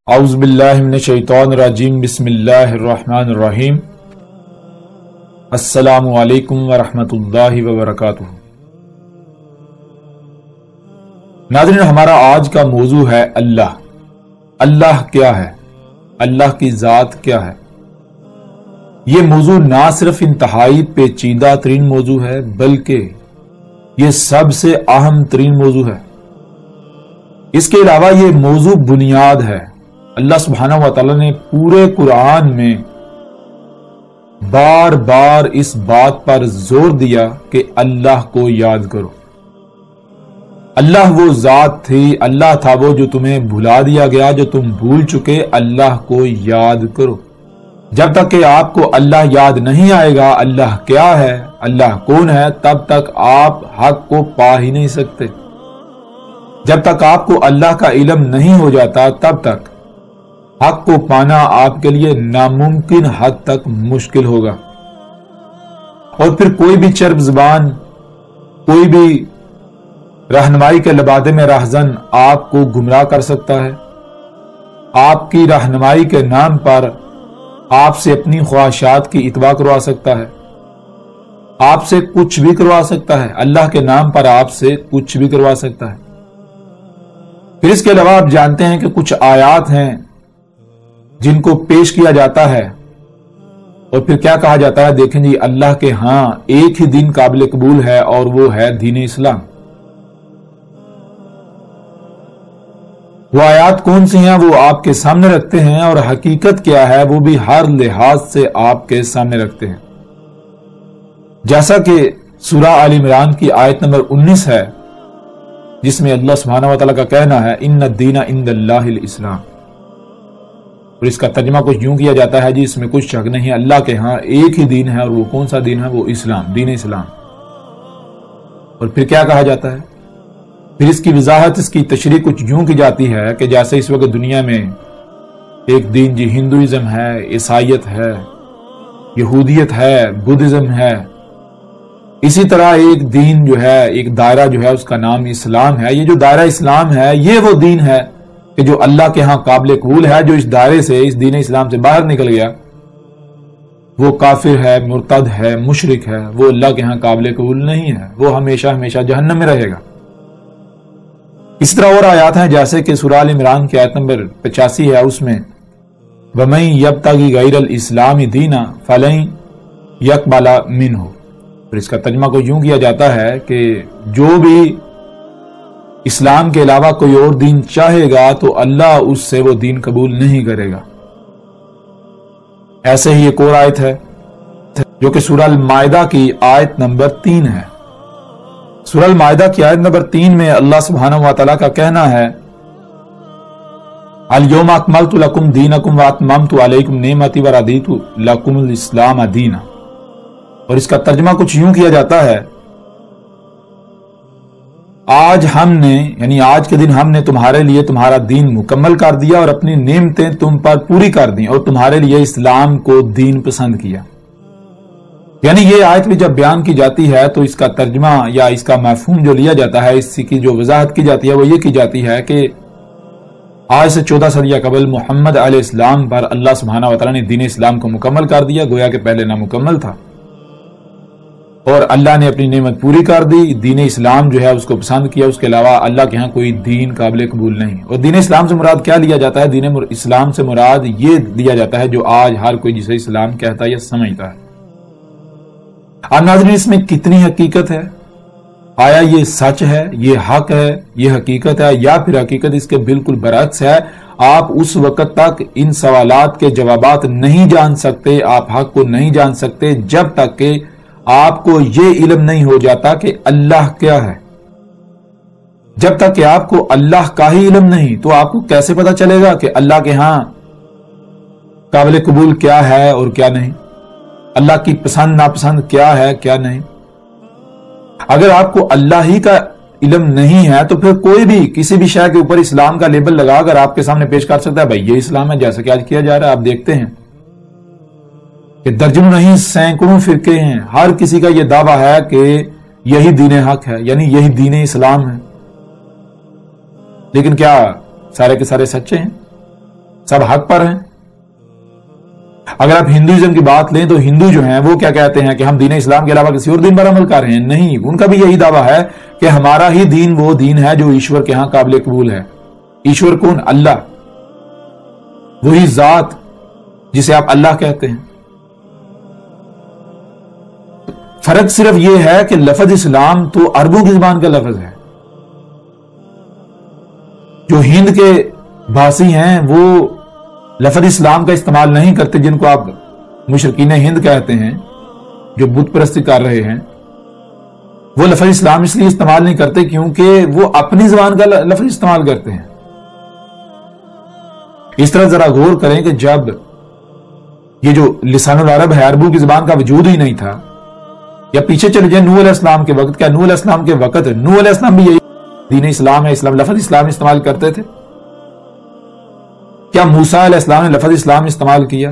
اعوذ باللہ من الشیطان الرجیم بسم اللہ الرحمن الرحیم السلام علیکم ورحمۃ اللہ وبرکاتہ۔ ناظرین، ہمارا آج کا موضوع ہے اللہ۔ اللہ کیا ہے؟ اللہ کی ذات کیا ہے؟ یہ موضوع نہ صرف انتہائی پیچیدہ ترین موضوع ہے بلکہ یہ سب سے اہم ترین موضوع ہے۔ اس کے علاوہ یہ موضوع بنیاد ہے۔ اللہ سبحانہ و تعالی نے پورے قرآن میں بار بار اس بات پر زور دیا کہ اللہ کو یاد کرو۔ اللہ وہ ذات تھی، اللہ تھا وہ جو تمہیں بھلا دیا گیا، جو تم بھول چکے۔ اللہ کو یاد کرو۔ جب تک کہ آپ کو اللہ یاد نہیں آئے گا اللہ کیا ہے، اللہ کون ہے، تب تک آپ حق کو پا ہی نہیں سکتے۔ جب تک آپ کو اللہ کا علم نہیں ہو جاتا تب تک حق کو پانا آپ کے لیے ناممکن حد تک مشکل ہوگا۔ اور پھر کوئی بھی چرب زبان، کوئی بھی رہنمائی کے لبادے میں راہزن آپ کو گمراہ کر سکتا ہے۔ آپ کی رہنمائی کے نام پر آپ سے اپنی خواہشات کی اتباع کروا سکتا ہے، آپ سے کچھ بھی کروا سکتا ہے، اللہ کے نام پر آپ سے کچھ بھی کروا سکتا ہے۔ پھر اس کے علاوہ آپ جانتے ہیں کہ کچھ آیات ہیں جن کو پیش کیا جاتا ہے اور پھر کیا کہا جاتا ہے، دیکھیں جی اللہ کے ہاں ایک ہی دین قابل قبول ہے اور وہ ہے دین اسلام۔ وہ آیات کون سی ہیں وہ آپ کے سامنے رکھتے ہیں، اور حقیقت کیا ہے وہ بھی ہر لحاظ سے آپ کے سامنے رکھتے ہیں۔ جیسا کہ سورہ آل عمران کی آیت نمبر 19 ہے، جس میں اللہ سبحانہ و تعالیٰ کا کہنا ہے ان الدین عند اللہ الاسلام، اور اس کا ترجمہ کچھ یوں کیا جاتا ہے جی اس میں کچھ شک نہیں، اللہ کے ہاں ایک ہی دین ہے، اور وہ کون سا دین ہے؟ وہ اسلام، دین اسلام۔ اور پھر کیا کہا جاتا ہے؟ پھر اس کی وضاحت، اس کی تشریح کچھ یوں کی جاتی ہے کہ جیسے اس وقت دنیا میں ایک دین جی ہندوازم ہے، عیسائیت ہے، یہودیت ہے، بدھزم ہے، اسی طرح ایک دین جو ہے، ایک دائرہ جو ہے اس کا نام اسلام ہے۔ یہ جو دائرہ اسلام ہے یہ وہ دین ہے کہ جو اللہ کے ہاں قابل قبول ہے۔ جو اس دائرے سے، اس دین اسلام سے باہر نکل گیا وہ کافر ہے، مرتد ہے، مشرک ہے، وہ اللہ کے ہاں قابل قبول نہیں ہے، وہ ہمیشہ ہمیشہ جہنم میں رہے گا۔ اس طرح اور آیات ہیں جیسے کہ سورہ آل عمران کی آیت نمبر 85 ہے، اس میں وَمَن يَبْتَغِ غَيْرَ الْإِسْلَامِ دِينًا فَلَن يَقْبَلَ مِنْهُ۔ پھر اس کا ترجمہ کو یوں کیا جاتا ہے کہ جو بھی اسلام کے علاوہ کوئی اور دین چاہے گا تو اللہ اس سے وہ دین قبول نہیں کرے گا۔ ایسے ہی ایک اور آیت ہے جو کہ سورہ المائدہ کی آیت نمبر 3 ہے۔ سورہ المائدہ کی آیت نمبر 3 میں اللہ سبحانہ و تعالیٰ کا کہنا ہے الَّيَوْمَ أَكْمَلْتُ لَكُمْ دِينَكُمْ وَأَتْمَمْتُ عَلَيْكُمْ نِعْمَتِي وَرَضِيتُ لَكُمُ الْإِسْلَامَ دِينًا۔ اور اس کا ترجمہ کچھ یوں کیا جاتا ہے آج ہم نے، یعنی آج کے دن ہم نے تمہارے لیے تمہارا دین مکمل کر دیا اور اپنی نعمتیں تم پر پوری کر دیں اور تمہارے لیے اسلام کو دین پسند کیا۔ یعنی یہ آیت بھی جب بیان کی جاتی ہے تو اس کا ترجمہ یا اس کا مفہوم جو لیا جاتا ہے، اس کی جو وضاحت کی جاتی ہے وہ یہ کی جاتی ہے کہ آج سے 14 صدیہ قبل محمد علیہ السلام پر اللہ سبحانہ و تعالیٰ نے دین اسلام کو مکمل کر دیا، گویا کہ پہلے نامکمل تھا، اور اللہ نے اپنی نعمت پوری کر دی۔ دین اسلام جو ہے اس کو پسند کیا، اس کے علاوہ اللہ کے ہاں کوئی دین قابل قبول نہیں۔ اور دین اسلام سے مراد کیا لیا جاتا ہے؟ دین اسلام سے مراد یہ لیا جاتا ہے جو آج ہر کوئی جسے اسلام کہتا ہے یا سمجھتا ہے۔ اب ناظرین، اس میں کتنی حقیقت ہے؟ آیا یہ سچ ہے، یہ حق ہے، یہ حقیقت ہے، یا پھر حقیقت اس کے بالکل برعکس ہے؟ آپ اس وقت تک ان سوالات کے جوابات نہیں جان سکتے، آپ حق کو نہیں جان سکتے جب تک کہ آپ کو یہ علم نہیں ہو جاتا کہ اللہ کیا ہے۔ جب تک کہ آپ کو اللہ کا ہی علم نہیں تو آپ کو کیسے پتا چلے گا کہ اللہ کے ہاں قابل قبول کیا ہے اور کیا نہیں، اللہ کی پسند ناپسند کیا ہے کیا نہیں۔ اگر آپ کو اللہ ہی کا علم نہیں ہے تو پھر کوئی بھی کسی بھی شے کے اوپر اسلام کا لیبل لگا کر آپ کے سامنے پیش کر سکتا ہے بھائی یہ اسلام ہے، جیسا کہ آج کیا جا رہا ہے۔ آپ دیکھتے ہیں کہ درجنوں نہیں سینکڑوں فرقے ہیں، ہر کسی کا یہ دعویٰ ہے کہ یہی دین حق ہے، یعنی یہی دین اسلام ہے، لیکن کیا سارے کے سارے سچے ہیں؟ سب حق پر ہیں. اگر آپ ہندوازم کی بات لیں تو ہندو جو ہیں وہ کیا کہتے ہیں کہ ہم دین اسلام کے علاوہ کسی اور دین پر عمل کر رہے ہیں. نہیں، ان کا بھی یہی دعویٰ ہے کہ ہمارا ہی دین وہ دین ہے جو ایشور کے ہاں قابل قبول ہے. ایشور کون؟ اللہ، وہی ذات جسے آپ اللہ کہتے ہیں. فرق صرف یہ ہے کہ لفظ اسلام تو عربوں کی زبان کا لفظ ہے. جو ہند کے بھاسی ہیں وہ لفظ اسلام کا استعمال نہیں کرتے، جن کو آپ مشرکین ہند کہتے ہیں جو بت پرستی کر رہے ہیں. وہ لفظ اسلام اس لیے استعمال نہیں کرتے کیونکہ وہ اپنی زبان کا لفظ استعمال کرتے ہیں. اس طرح ذرا غور کریں کہ جب یہ جو لسان العرب ہے، عربوں کی زبان کا وجود ہی نہیں تھا، یا پیچھے چلے جائیں نوح علیہ السلام کے وقت، کیا نوح علیہ السلام کے وقت نوح علیہ السلام بھی یہی دین اسلام ہے، اسلام لفظ اسلام استعمال کرتے تھے؟ کیا موسیٰ علیہ السلام نے لفظ اسلام استعمال کیا؟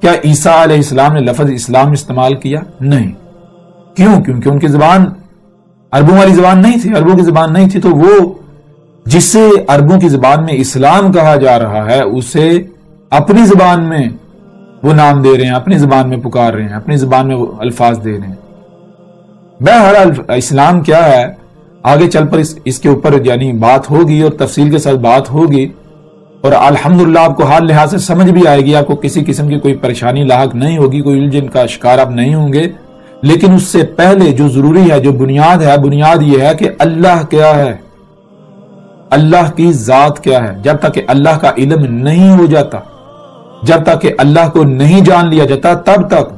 کیا عیسیٰ علیہ السلام نے لفظ اسلام استعمال کیا؟ نہیں. کیوں؟ کیونکہ ان کی زبان عربوں والی زبان نہیں تھی، عربوں کی زبان نہیں تھی. تو وہ جسے عربوں کی زبان میں اسلام کہا جا رہا ہے اسے اپنی زبان میں وہ نام دے رہے ہیں، اپنی زبان میں پکار رہے ہیں، اپنی زبان میں وہ الفاظ دے رہے ہیں. بہرحال اسلام کیا ہے آگے چل پر اس کے اوپر یعنی بات ہوگی اور تفصیل کے ساتھ بات ہوگی، اور الحمدللہ آپ کو حال لحاظ سے سمجھ بھی آئے گی، آپ کو کسی قسم کی کوئی پریشانی لاحق نہیں ہوگی، کوئی الجھن کا شکار آپ نہیں ہوں گے. لیکن اس سے پہلے جو ضروری ہے، جو بنیاد ہے، بنیاد یہ ہے کہ اللہ کیا ہے، اللہ کی ذات کیا ہے. جب تک کہ اللہ کا علم نہیں ہو جاتا، جب تک کہ اللہ کو نہیں جان لیا جاتا، تب تک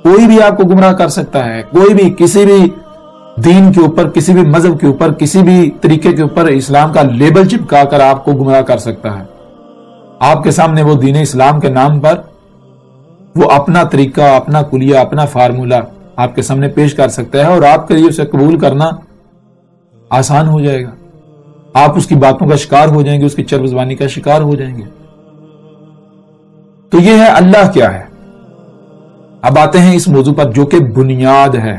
کوئی بھی آپ کو گمراہ کر سکتا ہے. کوئی بھی کسی بھی دین کے اوپر، کسی بھی مذہب کے اوپر، کسی بھی طریقے کے اوپر اسلام کا لیبل چپکا کر آپ کو گمراہ کر سکتا ہے. آپ کے سامنے وہ دین اسلام کے نام پر وہ اپنا طریقہ، اپنا کلیہ، اپنا فارمولہ آپ کے سامنے پیش کر سکتا ہے، اور آپ کے لیے اسے قبول کرنا آسان ہو جائے گا. آپ اس کی باتوں کا شکار ہو جائیں گے، اس کی چرب زبانی کا شکار ہو جائیں گے. تو یہ ہے اللہ کیا ہے. اب آتے ہیں اس موضوع پر جو کہ بنیاد ہے.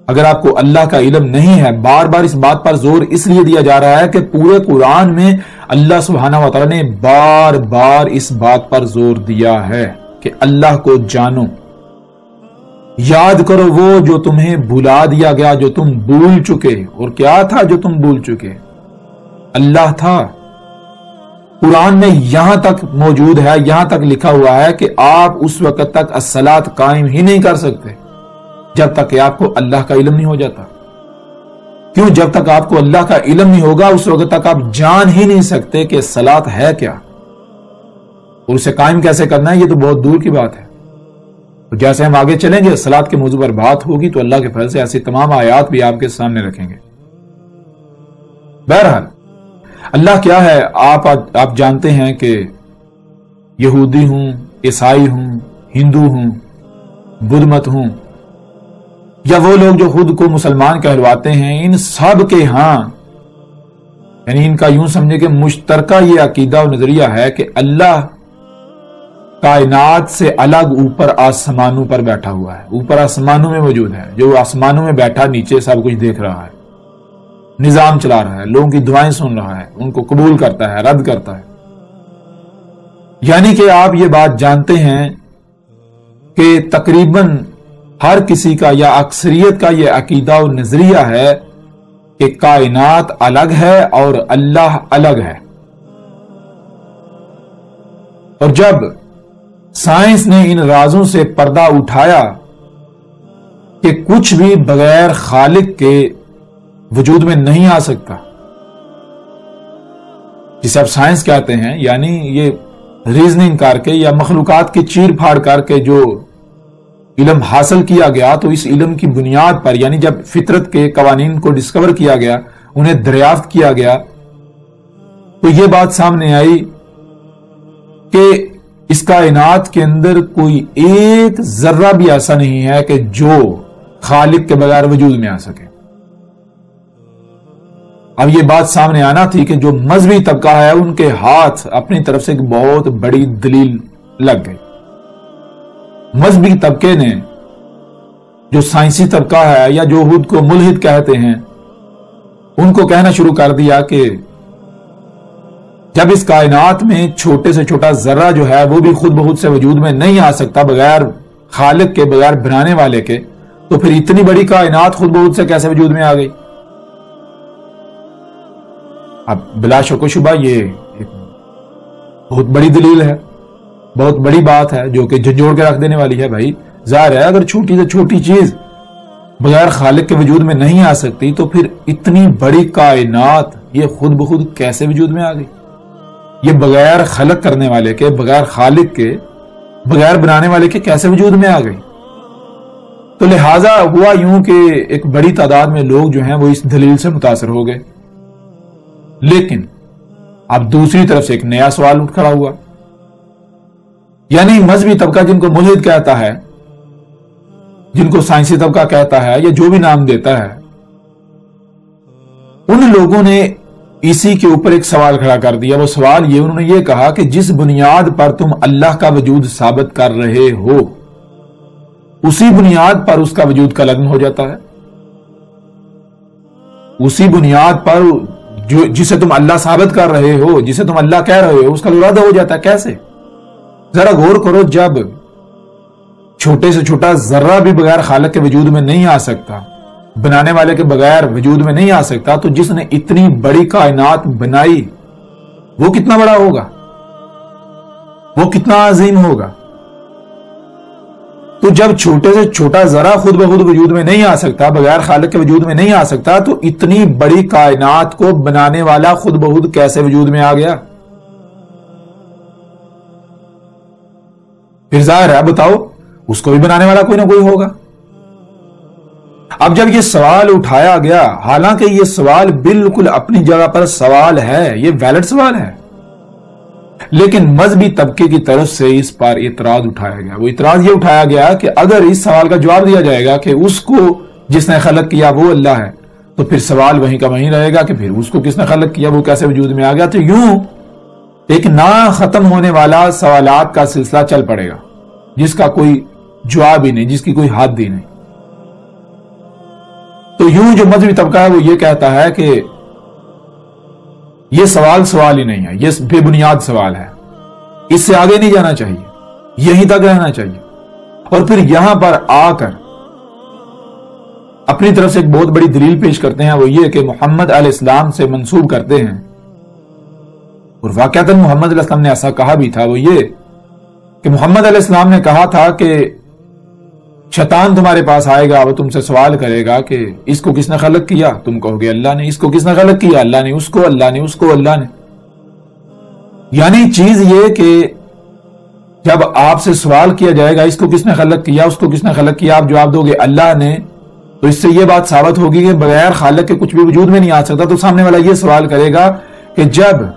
اگر آپ کو اللہ کا علم نہیں ہے، بار بار اس بات پر زور اس لیے دیا جا رہا ہے کہ پورے قرآن میں اللہ سبحانہ و تعالی نے بار بار اس بات پر زور دیا ہے کہ اللہ کو جانو، یاد کرو وہ جو تمہیں بھلا دیا گیا، جو تم بھول چکے. اور کیا تھا جو تم بھول چکے؟ اللہ تھا. قرآن میں یہاں تک موجود ہے، یہاں تک لکھا ہوا ہے کہ آپ اس وقت تک الصلاۃ قائم ہی نہیں کر سکتے جب تک کہ آپ کو اللہ کا علم نہیں ہو جاتا. کیوں؟ جب تک آپ کو اللہ کا علم نہیں ہوگا اس وقت تک آپ جان ہی نہیں سکتے کہ صلاۃ ہے کیا، اور اسے قائم کیسے کرنا ہے یہ تو بہت دور کی بات ہے. جیسے ہم آگے چلیں گے صلاۃ کے موضوع پر بات ہوگی تو اللہ کے فضل سے ایسی تمام آیات بھی آپ کے سامنے رکھیں گے. بہرحال اللہ کیا ہے آپ جانتے ہیں کہ یہودی ہوں، عیسائی ہوں، ہندو ہوں، بدھ مت ہوں، یا وہ لوگ جو خود کو مسلمان کہلواتے ہیں، ان سب کے ہاں یعنی ان کا یوں سمجھے کہ مشترکہ یہ عقیدہ و نظریہ ہے کہ اللہ کائنات سے الگ اوپر آسمانوں پر بیٹھا ہوا ہے، اوپر آسمانوں میں موجود ہے. جو آسمانوں میں بیٹھا نیچے سب کچھ دیکھ رہا ہے، نظام چلا رہا ہے، لوگوں کی دعائیں سن رہا ہے، ان کو قبول کرتا ہے، رد کرتا ہے. یعنی کہ آپ یہ بات جانتے ہیں کہ تقریباً ہر کسی کا یا اکثریت کا یہ عقیدہ و نظریہ ہے کہ کائنات الگ ہے اور اللہ الگ ہے. اور جب سائنس نے ان رازوں سے پردہ اٹھایا کہ کچھ بھی بغیر خالق کے وجود میں نہیں آ سکتا، جسے اب سائنس کہتے ہیں، یعنی یہ ریزننگ کر کے یا مخلوقات کی چیر پھاڑ کر کے جو علم حاصل کیا گیا، تو اس علم کی بنیاد پر یعنی جب فطرت کے قوانین کو ڈسکور کیا گیا، انہیں دریافت کیا گیا، تو یہ بات سامنے آئی کہ اس کائنات کے اندر کوئی ایک ذرہ بھی ایسا نہیں ہے کہ جو خالق کے بغیر وجود میں آ سکے. اب یہ بات سامنے آنا تھی کہ جو مذہبی طبقہ ہے ان کے ہاتھ اپنی طرف سے ایک بہت بڑی دلیل لگ گئی. مذہبی طبقے نے جو سائنسی طبقہ ہے یا جو خود کو ملحد کہتے ہیں، ان کو کہنا شروع کر دیا کہ جب اس کائنات میں چھوٹے سے چھوٹا ذرہ جو ہے وہ بھی خود بخود سے وجود میں نہیں آ سکتا بغیر خالق کے، بغیر بنانے والے کے، تو پھر اتنی بڑی کائنات خود بخود سے کیسے وجود میں آ گئی؟ اب بلا شک و شبہ یہ ایک بہت بڑی دلیل ہے، بہت بڑی بات ہے جو کہ جھنجھوڑ کے رکھ دینے والی ہے۔ بھائی ظاہر ہے اگر چھوٹی سے چھوٹی چیز بغیر خالق کے وجود میں نہیں آ سکتی تو پھر اتنی بڑی کائنات یہ خود بخود کیسے وجود میں آ گئی؟ یہ بغیر خلق کرنے والے کے، بغیر خالق کے، بغیر بنانے والے کے کیسے وجود میں آ گئی؟ تو لہٰذا ہوا یوں کہ ایک بڑی تعداد میں لوگ جو ہیں وہ اس دلیل سے متاثر ہو گئے، لیکن اب دوسری طرف سے ایک نیا سوال اٹھ کھڑا ہوا، یعنی مذہبی طبقہ جن کو ملحد کہتا ہے، جن کو سائنسی طبقہ کہتا ہے یا جو بھی نام دیتا ہے، ان لوگوں نے اسی کے اوپر ایک سوال کھڑا کر دیا۔ وہ سوال یہ، انہوں نے یہ کہا کہ جس بنیاد پر تم اللہ کا وجود ثابت کر رہے ہو اسی بنیاد پر اس کا وجود کا لازم ہو جاتا ہے، اسی بنیاد پر جسے تم اللہ ثابت کر رہے ہو، جسے تم اللہ کہہ رہے ہو، اس کا ارادہ ہو جاتا ہے۔ کیسے؟ ذرا غور کرو، جب چھوٹے سے چھوٹا ذرہ بھی بغیر خالق کے وجود میں نہیں آ سکتا، بنانے والے کے بغیر وجود میں نہیں آ سکتا، تو جس نے اتنی بڑی کائنات بنائی وہ کتنا بڑا ہوگا، وہ کتنا عظیم ہوگا؟ تو جب چھوٹے سے چھوٹا ذرہ خود بخود وجود میں نہیں آ سکتا، بغیر خالق کے وجود میں نہیں آ سکتا، تو اتنی بڑی کائنات کو بنانے والا خود بخود کیسے وجود میں آ گیا؟ پھر ظاہر ہے، بتاؤ، اس کو بھی بنانے والا کوئی نہ کوئی ہوگا۔ اب جب یہ سوال اٹھایا گیا، حالانکہ یہ سوال بالکل اپنی جگہ پر سوال ہے، یہ ویلڈ سوال ہے، لیکن مذہبی طبقے کی طرف سے اس پر اعتراض اٹھایا گیا۔ وہ اعتراض یہ اٹھایا گیا کہ اگر اس سوال کا جواب دیا جائے گا کہ اس کو جس نے خلق کیا وہ اللہ ہے، تو پھر سوال وہیں کا وہیں رہے گا کہ پھر اس کو کس نے خلق کیا، وہ کیسے وجود میں آ گیا؟ تو یوں ایک نہ ختم ہونے والا سوالات کا سلسلہ چل پڑے گا جس کا کوئی جواب ہی نہیں، جس کی کوئی حد ہی نہیں۔ تو یوں جو مذہبی طبقہ ہے وہ یہ کہتا ہے کہ یہ سوال ہی نہیں ہے، یہ بے بنیاد سوال ہے، اس سے آگے نہیں جانا چاہیے، یہیں تک رہنا چاہیے۔ اور پھر یہاں پر آ کر اپنی طرف سے ایک بہت بڑی دلیل پیش کرتے ہیں، وہ یہ کہ محمد علیہ السلام سے منسوب کرتے ہیں، اور واقعتاً محمد علیہ السلام نے ایسا کہا بھی تھا۔ وہ یہ کہ محمد علیہ السلام نے کہا تھا کہ شیطان تمہارے پاس آئے گا، وہ تم سے سوال کرے گا کہ اس کو کس نے خلق کیا؟ تم کہو گے اللہ نے۔ اس کو کس نے خلق کیا؟ اللہ نے۔ اس کو اللہ نے، اس کو اللہ نے۔ یعنی چیز یہ کہ جب آپ سے سوال کیا جائے گا اس کو کس نے خلق کیا، اس کو کس نے خلق کیا، آپ جواب دو گے اللہ نے، تو اس سے یہ بات ثابت ہوگی کہ بغیر خالق کے کچھ بھی وجود میں نہیں آ سکتا۔ تو سامنے والا یہ سوال کرے گا کہ جب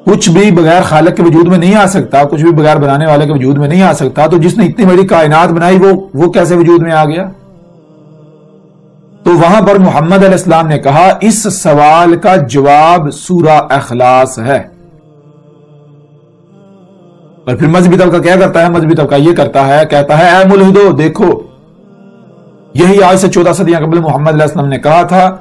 کچھ بھی بغیر خالق کے وجود میں نہیں آ سکتا، کچھ بھی بغیر بنانے والے کے وجود میں نہیں آ سکتا، تو جس نے اتنی بڑی کائنات بنائی وہ کیسے وجود میں آ گیا؟ تو وہاں پر محمد علیہ السلام نے کہا اس سوال کا جواب سورہ اخلاص ہے۔ اور پھر مذہبی طبقہ کیا کرتا ہے؟ مذہبی طبقہ یہ کرتا ہے، کہتا ہے اے ملحدو دیکھو، یہی آج سے 14 صدیاں قبل محمد علیہ السلام نے کہا تھا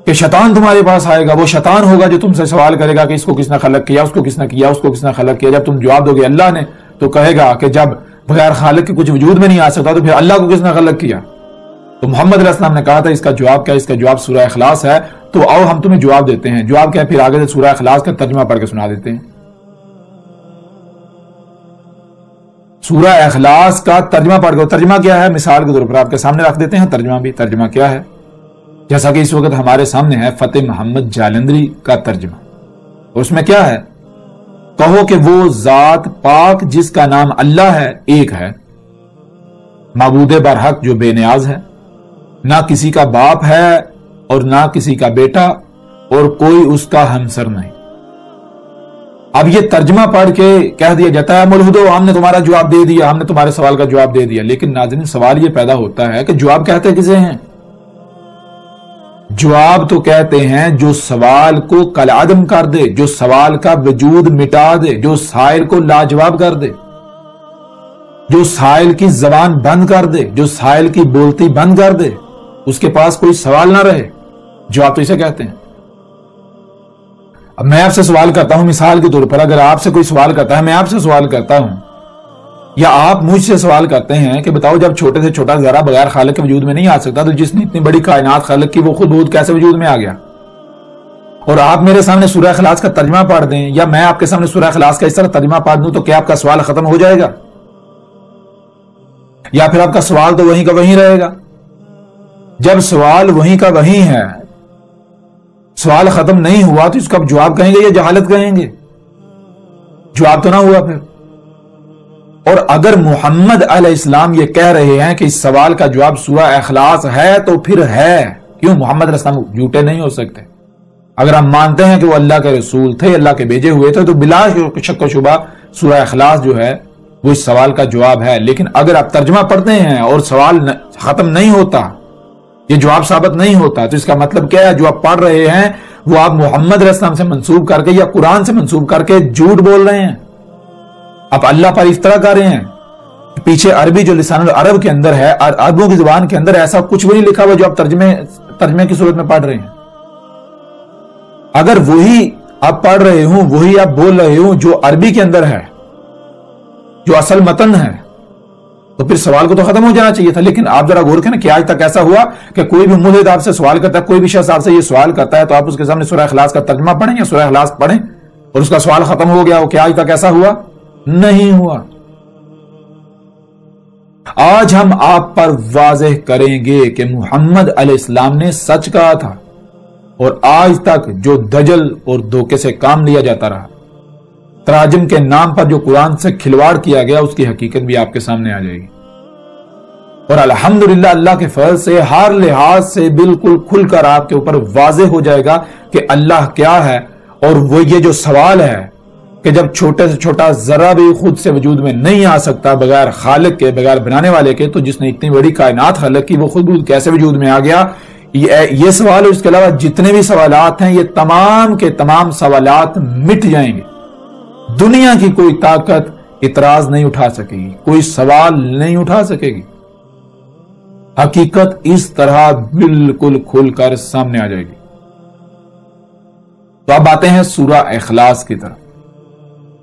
کہ شیطان تمہارے پاس آئے گا، وہ شیطان ہوگا جو تم سے سوال کرے گا کہ اس کو کس نے خلق کیا، اس کو کس نے کیا، اس کو کس نے خلق کیا۔ جب تم جواب دو گے اللہ نے، تو کہے گا کہ جب بغیر خالق کے کچھ وجود میں نہیں آ سکتا تو پھر اللہ کو کس نے خلق کیا؟ تو محمد علیہ السلام نے کہا تھا اس کا جواب کیا؟ اس کا جواب سورہ اخلاص ہے۔ تو آؤ ہم تمہیں جواب دیتے ہیں۔ جواب کیا ہے؟ پھر آگے سے سورہ اخلاص کا ترجمہ پڑھ کے سنا دیتے ہیں۔ سورہ اخلاص کا ترجمہ پڑھ کے، ترجمہ کیا ہے مثال کے طور پر آپ کے سامنے رکھ دیتے ہیں ترجمہ بھی۔ ترجمہ کیا ہے؟ جیسا کہ اس وقت ہمارے سامنے ہے فتح محمد جالندری کا ترجمہ۔ اس میں کیا ہے؟ کہو کہ وہ ذات پاک جس کا نام اللہ ہے ایک ہے، معبود برحق جو بے نیاز ہے، نہ کسی کا باپ ہے اور نہ کسی کا بیٹا اور کوئی اس کا ہمسر نہیں۔ اب یہ ترجمہ پڑھ کے کہہ دیا جاتا ہے ملحدو ہم نے تمہارا جواب دے دیا، ہم نے تمہارے سوال کا جواب دے دیا۔ لیکن ناظرین سوال یہ پیدا ہوتا ہے کہ جواب کہتے کسے ہیں؟ جواب تو کہتے ہیں جو سوال کو کالعدم کر دے، جو سوال کا وجود مٹا دے، جو سائل کو لاجواب کر دے، جو سائل کی زبان بند کر دے، جو سائل کی بولتی بند کر دے، اس کے پاس کوئی سوال نہ رہے، جواب تو اسے کہتے ہیں۔ اب میں آپ سے سوال کرتا ہوں، مثال کے طور پر اگر آپ سے کوئی سوال کرتا ہے، میں آپ سے سوال کرتا ہوں یا آپ مجھ سے سوال کرتے ہیں کہ بتاؤ جب چھوٹے سے چھوٹا ذرہ بغیر خالق کے وجود میں نہیں آ سکتا تو جس نے اتنی بڑی کائنات خالق کی وہ خود بہت کیسے وجود میں آ گیا؟ اور آپ میرے سامنے سورہ اخلاص کا ترجمہ پڑھ دیں یا میں آپ کے سامنے سورہ اخلاص کا اس طرح ترجمہ پڑھ دوں تو کیا آپ کا سوال ختم ہو جائے گا؟ یا پھر آپ کا سوال تو وہیں کا وہیں رہے گا؟ جب سوال وہیں کا وہیں ہے، سوال ختم نہیں ہوا تو اس کا جواب کہیں گے یا جہالت کہیں گے؟ جواب تو نہ ہوا پھر۔ اور اگر محمد علیہ السلام یہ کہہ رہے ہیں کہ اس سوال کا جواب سورہ اخلاص ہے تو پھر ہے، کیوں؟ محمد علیہ السلام جھوٹے نہیں ہو سکتے۔ اگر ہم مانتے ہیں کہ وہ اللہ کے رسول تھے، اللہ کے بھیجے ہوئے تھے، تو بلا شک و شبہ سورہ اخلاص جو ہے وہ اس سوال کا جواب ہے۔ لیکن اگر آپ ترجمہ پڑھتے ہیں اور سوال ختم نہیں ہوتا، یہ جواب ثابت نہیں ہوتا، تو اس کا مطلب کیا ہے؟ جو آپ پڑھ رہے ہیں وہ آپ محمد علیہ السلام سے منسوب کر کے یا قرآن سے منسوب کر کے جھوٹ بول رہے ہیں، آپ اللہ پر افطرا کر رہے ہیں۔ پیچھے عربی جو لسان العرب کے اندر ہے، عربوں کی زبان کے اندر ایسا کچھ بھی نہیں لکھا ہوا جو آپ ترجمے کی صورت میں پڑھ رہے ہیں۔ اگر وہی آپ پڑھ رہے ہوں، وہی آپ بول رہے ہوں جو عربی کے اندر ہے، جو اصل متن ہے، تو پھر سوال کو تو ختم ہو جانا چاہیے تھا۔ لیکن آپ ذرا غور کریں کہ آج تک ایسا ہوا کہ کوئی بھی ملحد آپ سے سوال کرتا ہے، کوئی بھی شخص آپ سے یہ سوال کرتا ہے تو آپ اس کے سامنے سورہ اخلاص کا ترجمہ پڑھیں یا سورہ اخلاص پڑھیں اور اس کا سوال ختم ہو گیا ہو؟ کیا آج تک ایسا ہوا؟ نہیں ہوا۔ آج ہم آپ پر واضح کریں گے کہ محمد علیہ السلام نے سچ کہا تھا، اور آج تک جو دجل اور دھوکے سے کام لیا جاتا رہا، تراجم کے نام پر جو قرآن سے کھلواڑ کیا گیا، اس کی حقیقت بھی آپ کے سامنے آ جائے گی۔ اور الحمدللہ اللہ کے فضل سے ہر لحاظ سے بالکل کھل کر آپ کے اوپر واضح ہو جائے گا کہ اللہ کیا ہے۔ اور وہ یہ جو سوال ہے کہ جب چھوٹے سے چھوٹا ذرہ بھی خود سے وجود میں نہیں آ سکتا بغیر خالق کے، بغیر بنانے والے کے، تو جس نے اتنی بڑی کائنات خلق کی وہ خود کیسے وجود میں آ گیا؟ یہ سوال اور اس کے علاوہ جتنے بھی سوالات ہیں، یہ تمام کے تمام سوالات مٹ جائیں گے۔ دنیا کی کوئی طاقت اعتراض نہیں اٹھا سکے گی، کوئی سوال نہیں اٹھا سکے گی۔ حقیقت اس طرح بالکل کھل کر سامنے آ جائے گی۔ تو اب آتے ہیں سورہ اخلاص کی طرف۔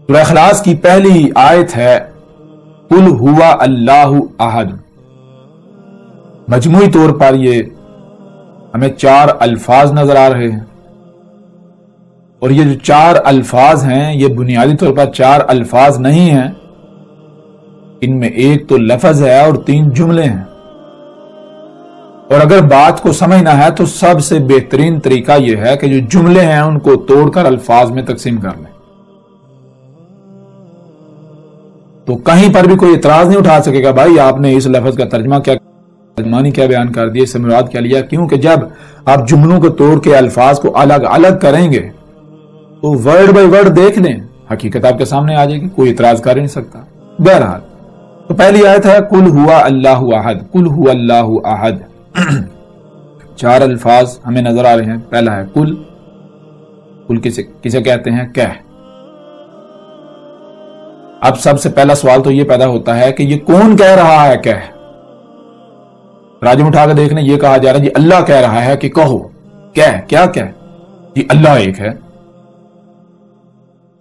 سورہ اخلاص کی پہلی آیت ہے قل ہوا اللہ احد۔ مجموعی طور پر یہ ہمیں 4 الفاظ نظر آ رہے ہیں، اور یہ جو 4 الفاظ ہیں یہ بنیادی طور پر 4 الفاظ نہیں ہیں، ان میں ایک تو لفظ ہے اور 3 جملے ہیں۔ اور اگر بات کو سمجھنا ہے تو سب سے بہترین طریقہ یہ ہے کہ جو جملے ہیں ان کو توڑ کر الفاظ میں تقسیم کر لیں، تو کہیں پر بھی کوئی اعتراض نہیں اٹھا سکے گا بھائی آپ نے اس لفظ کا ترجمہ کیا معنی کیا بیان کر دیا، اس سے مراد کیا لیا۔ کیونکہ جب آپ جملوں کو توڑ کے الفاظ کو الگ الگ کریں گے تو ورڈ بائی ورڈ دیکھ لیں، حقیقت آپ کے سامنے آ جائے گی، کوئی اعتراض کر نہیں سکتا۔ بہرحال تو پہلی آیت ہے قل ہوا اللہ احد، قل ہوا اللہ احد۔ 4 الفاظ ہمیں نظر آ رہے ہیں۔ پہلا ہے قل، قل کسے کہتے ہیں؟ کہہ۔ اب سب سے پہلا سوال تو یہ پیدا ہوتا ہے کہ یہ کون کہہ رہا ہے کہہ؟ راجم اٹھا کے دیکھ لیں، یہ کہا جا رہا ہے جی اللہ کہہ رہا ہے کہ کہو، کہہ، کیا کہہ؟ جی اللہ ایک ہے۔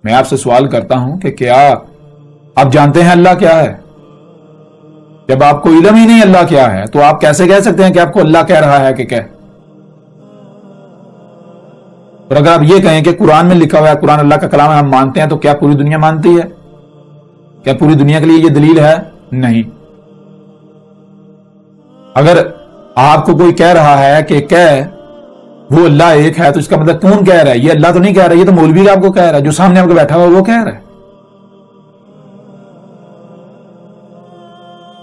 میں آپ سے سوال کرتا ہوں کہ کیا آپ جانتے ہیں اللہ کیا ہے؟ جب آپ کو علم ہی نہیں اللہ کیا ہے تو آپ کیسے کہہ سکتے ہیں کہ آپ کو اللہ کہہ رہا ہے کہ کہہ؟ اور اگر آپ یہ کہیں کہ قرآن میں لکھا ہوا ہے، قرآن اللہ کا کلام ہے، ہم مانتے ہیں، تو کیا پوری دنیا مانتی ہے؟ کیا پوری دنیا کے لیے یہ دلیل ہے؟ نہیں۔ اگر آپ کو کوئی کہہ رہا ہے کہ کہہ وہ اللہ ایک ہے، تو اس کا مطلب کون کہہ رہا ہے؟ یہ اللہ تو نہیں کہہ رہا، یہ تو مولوی آپ کو کہہ رہا ہے، جو سامنے آپ کو بیٹھا ہوا وہ کہہ رہا ہے۔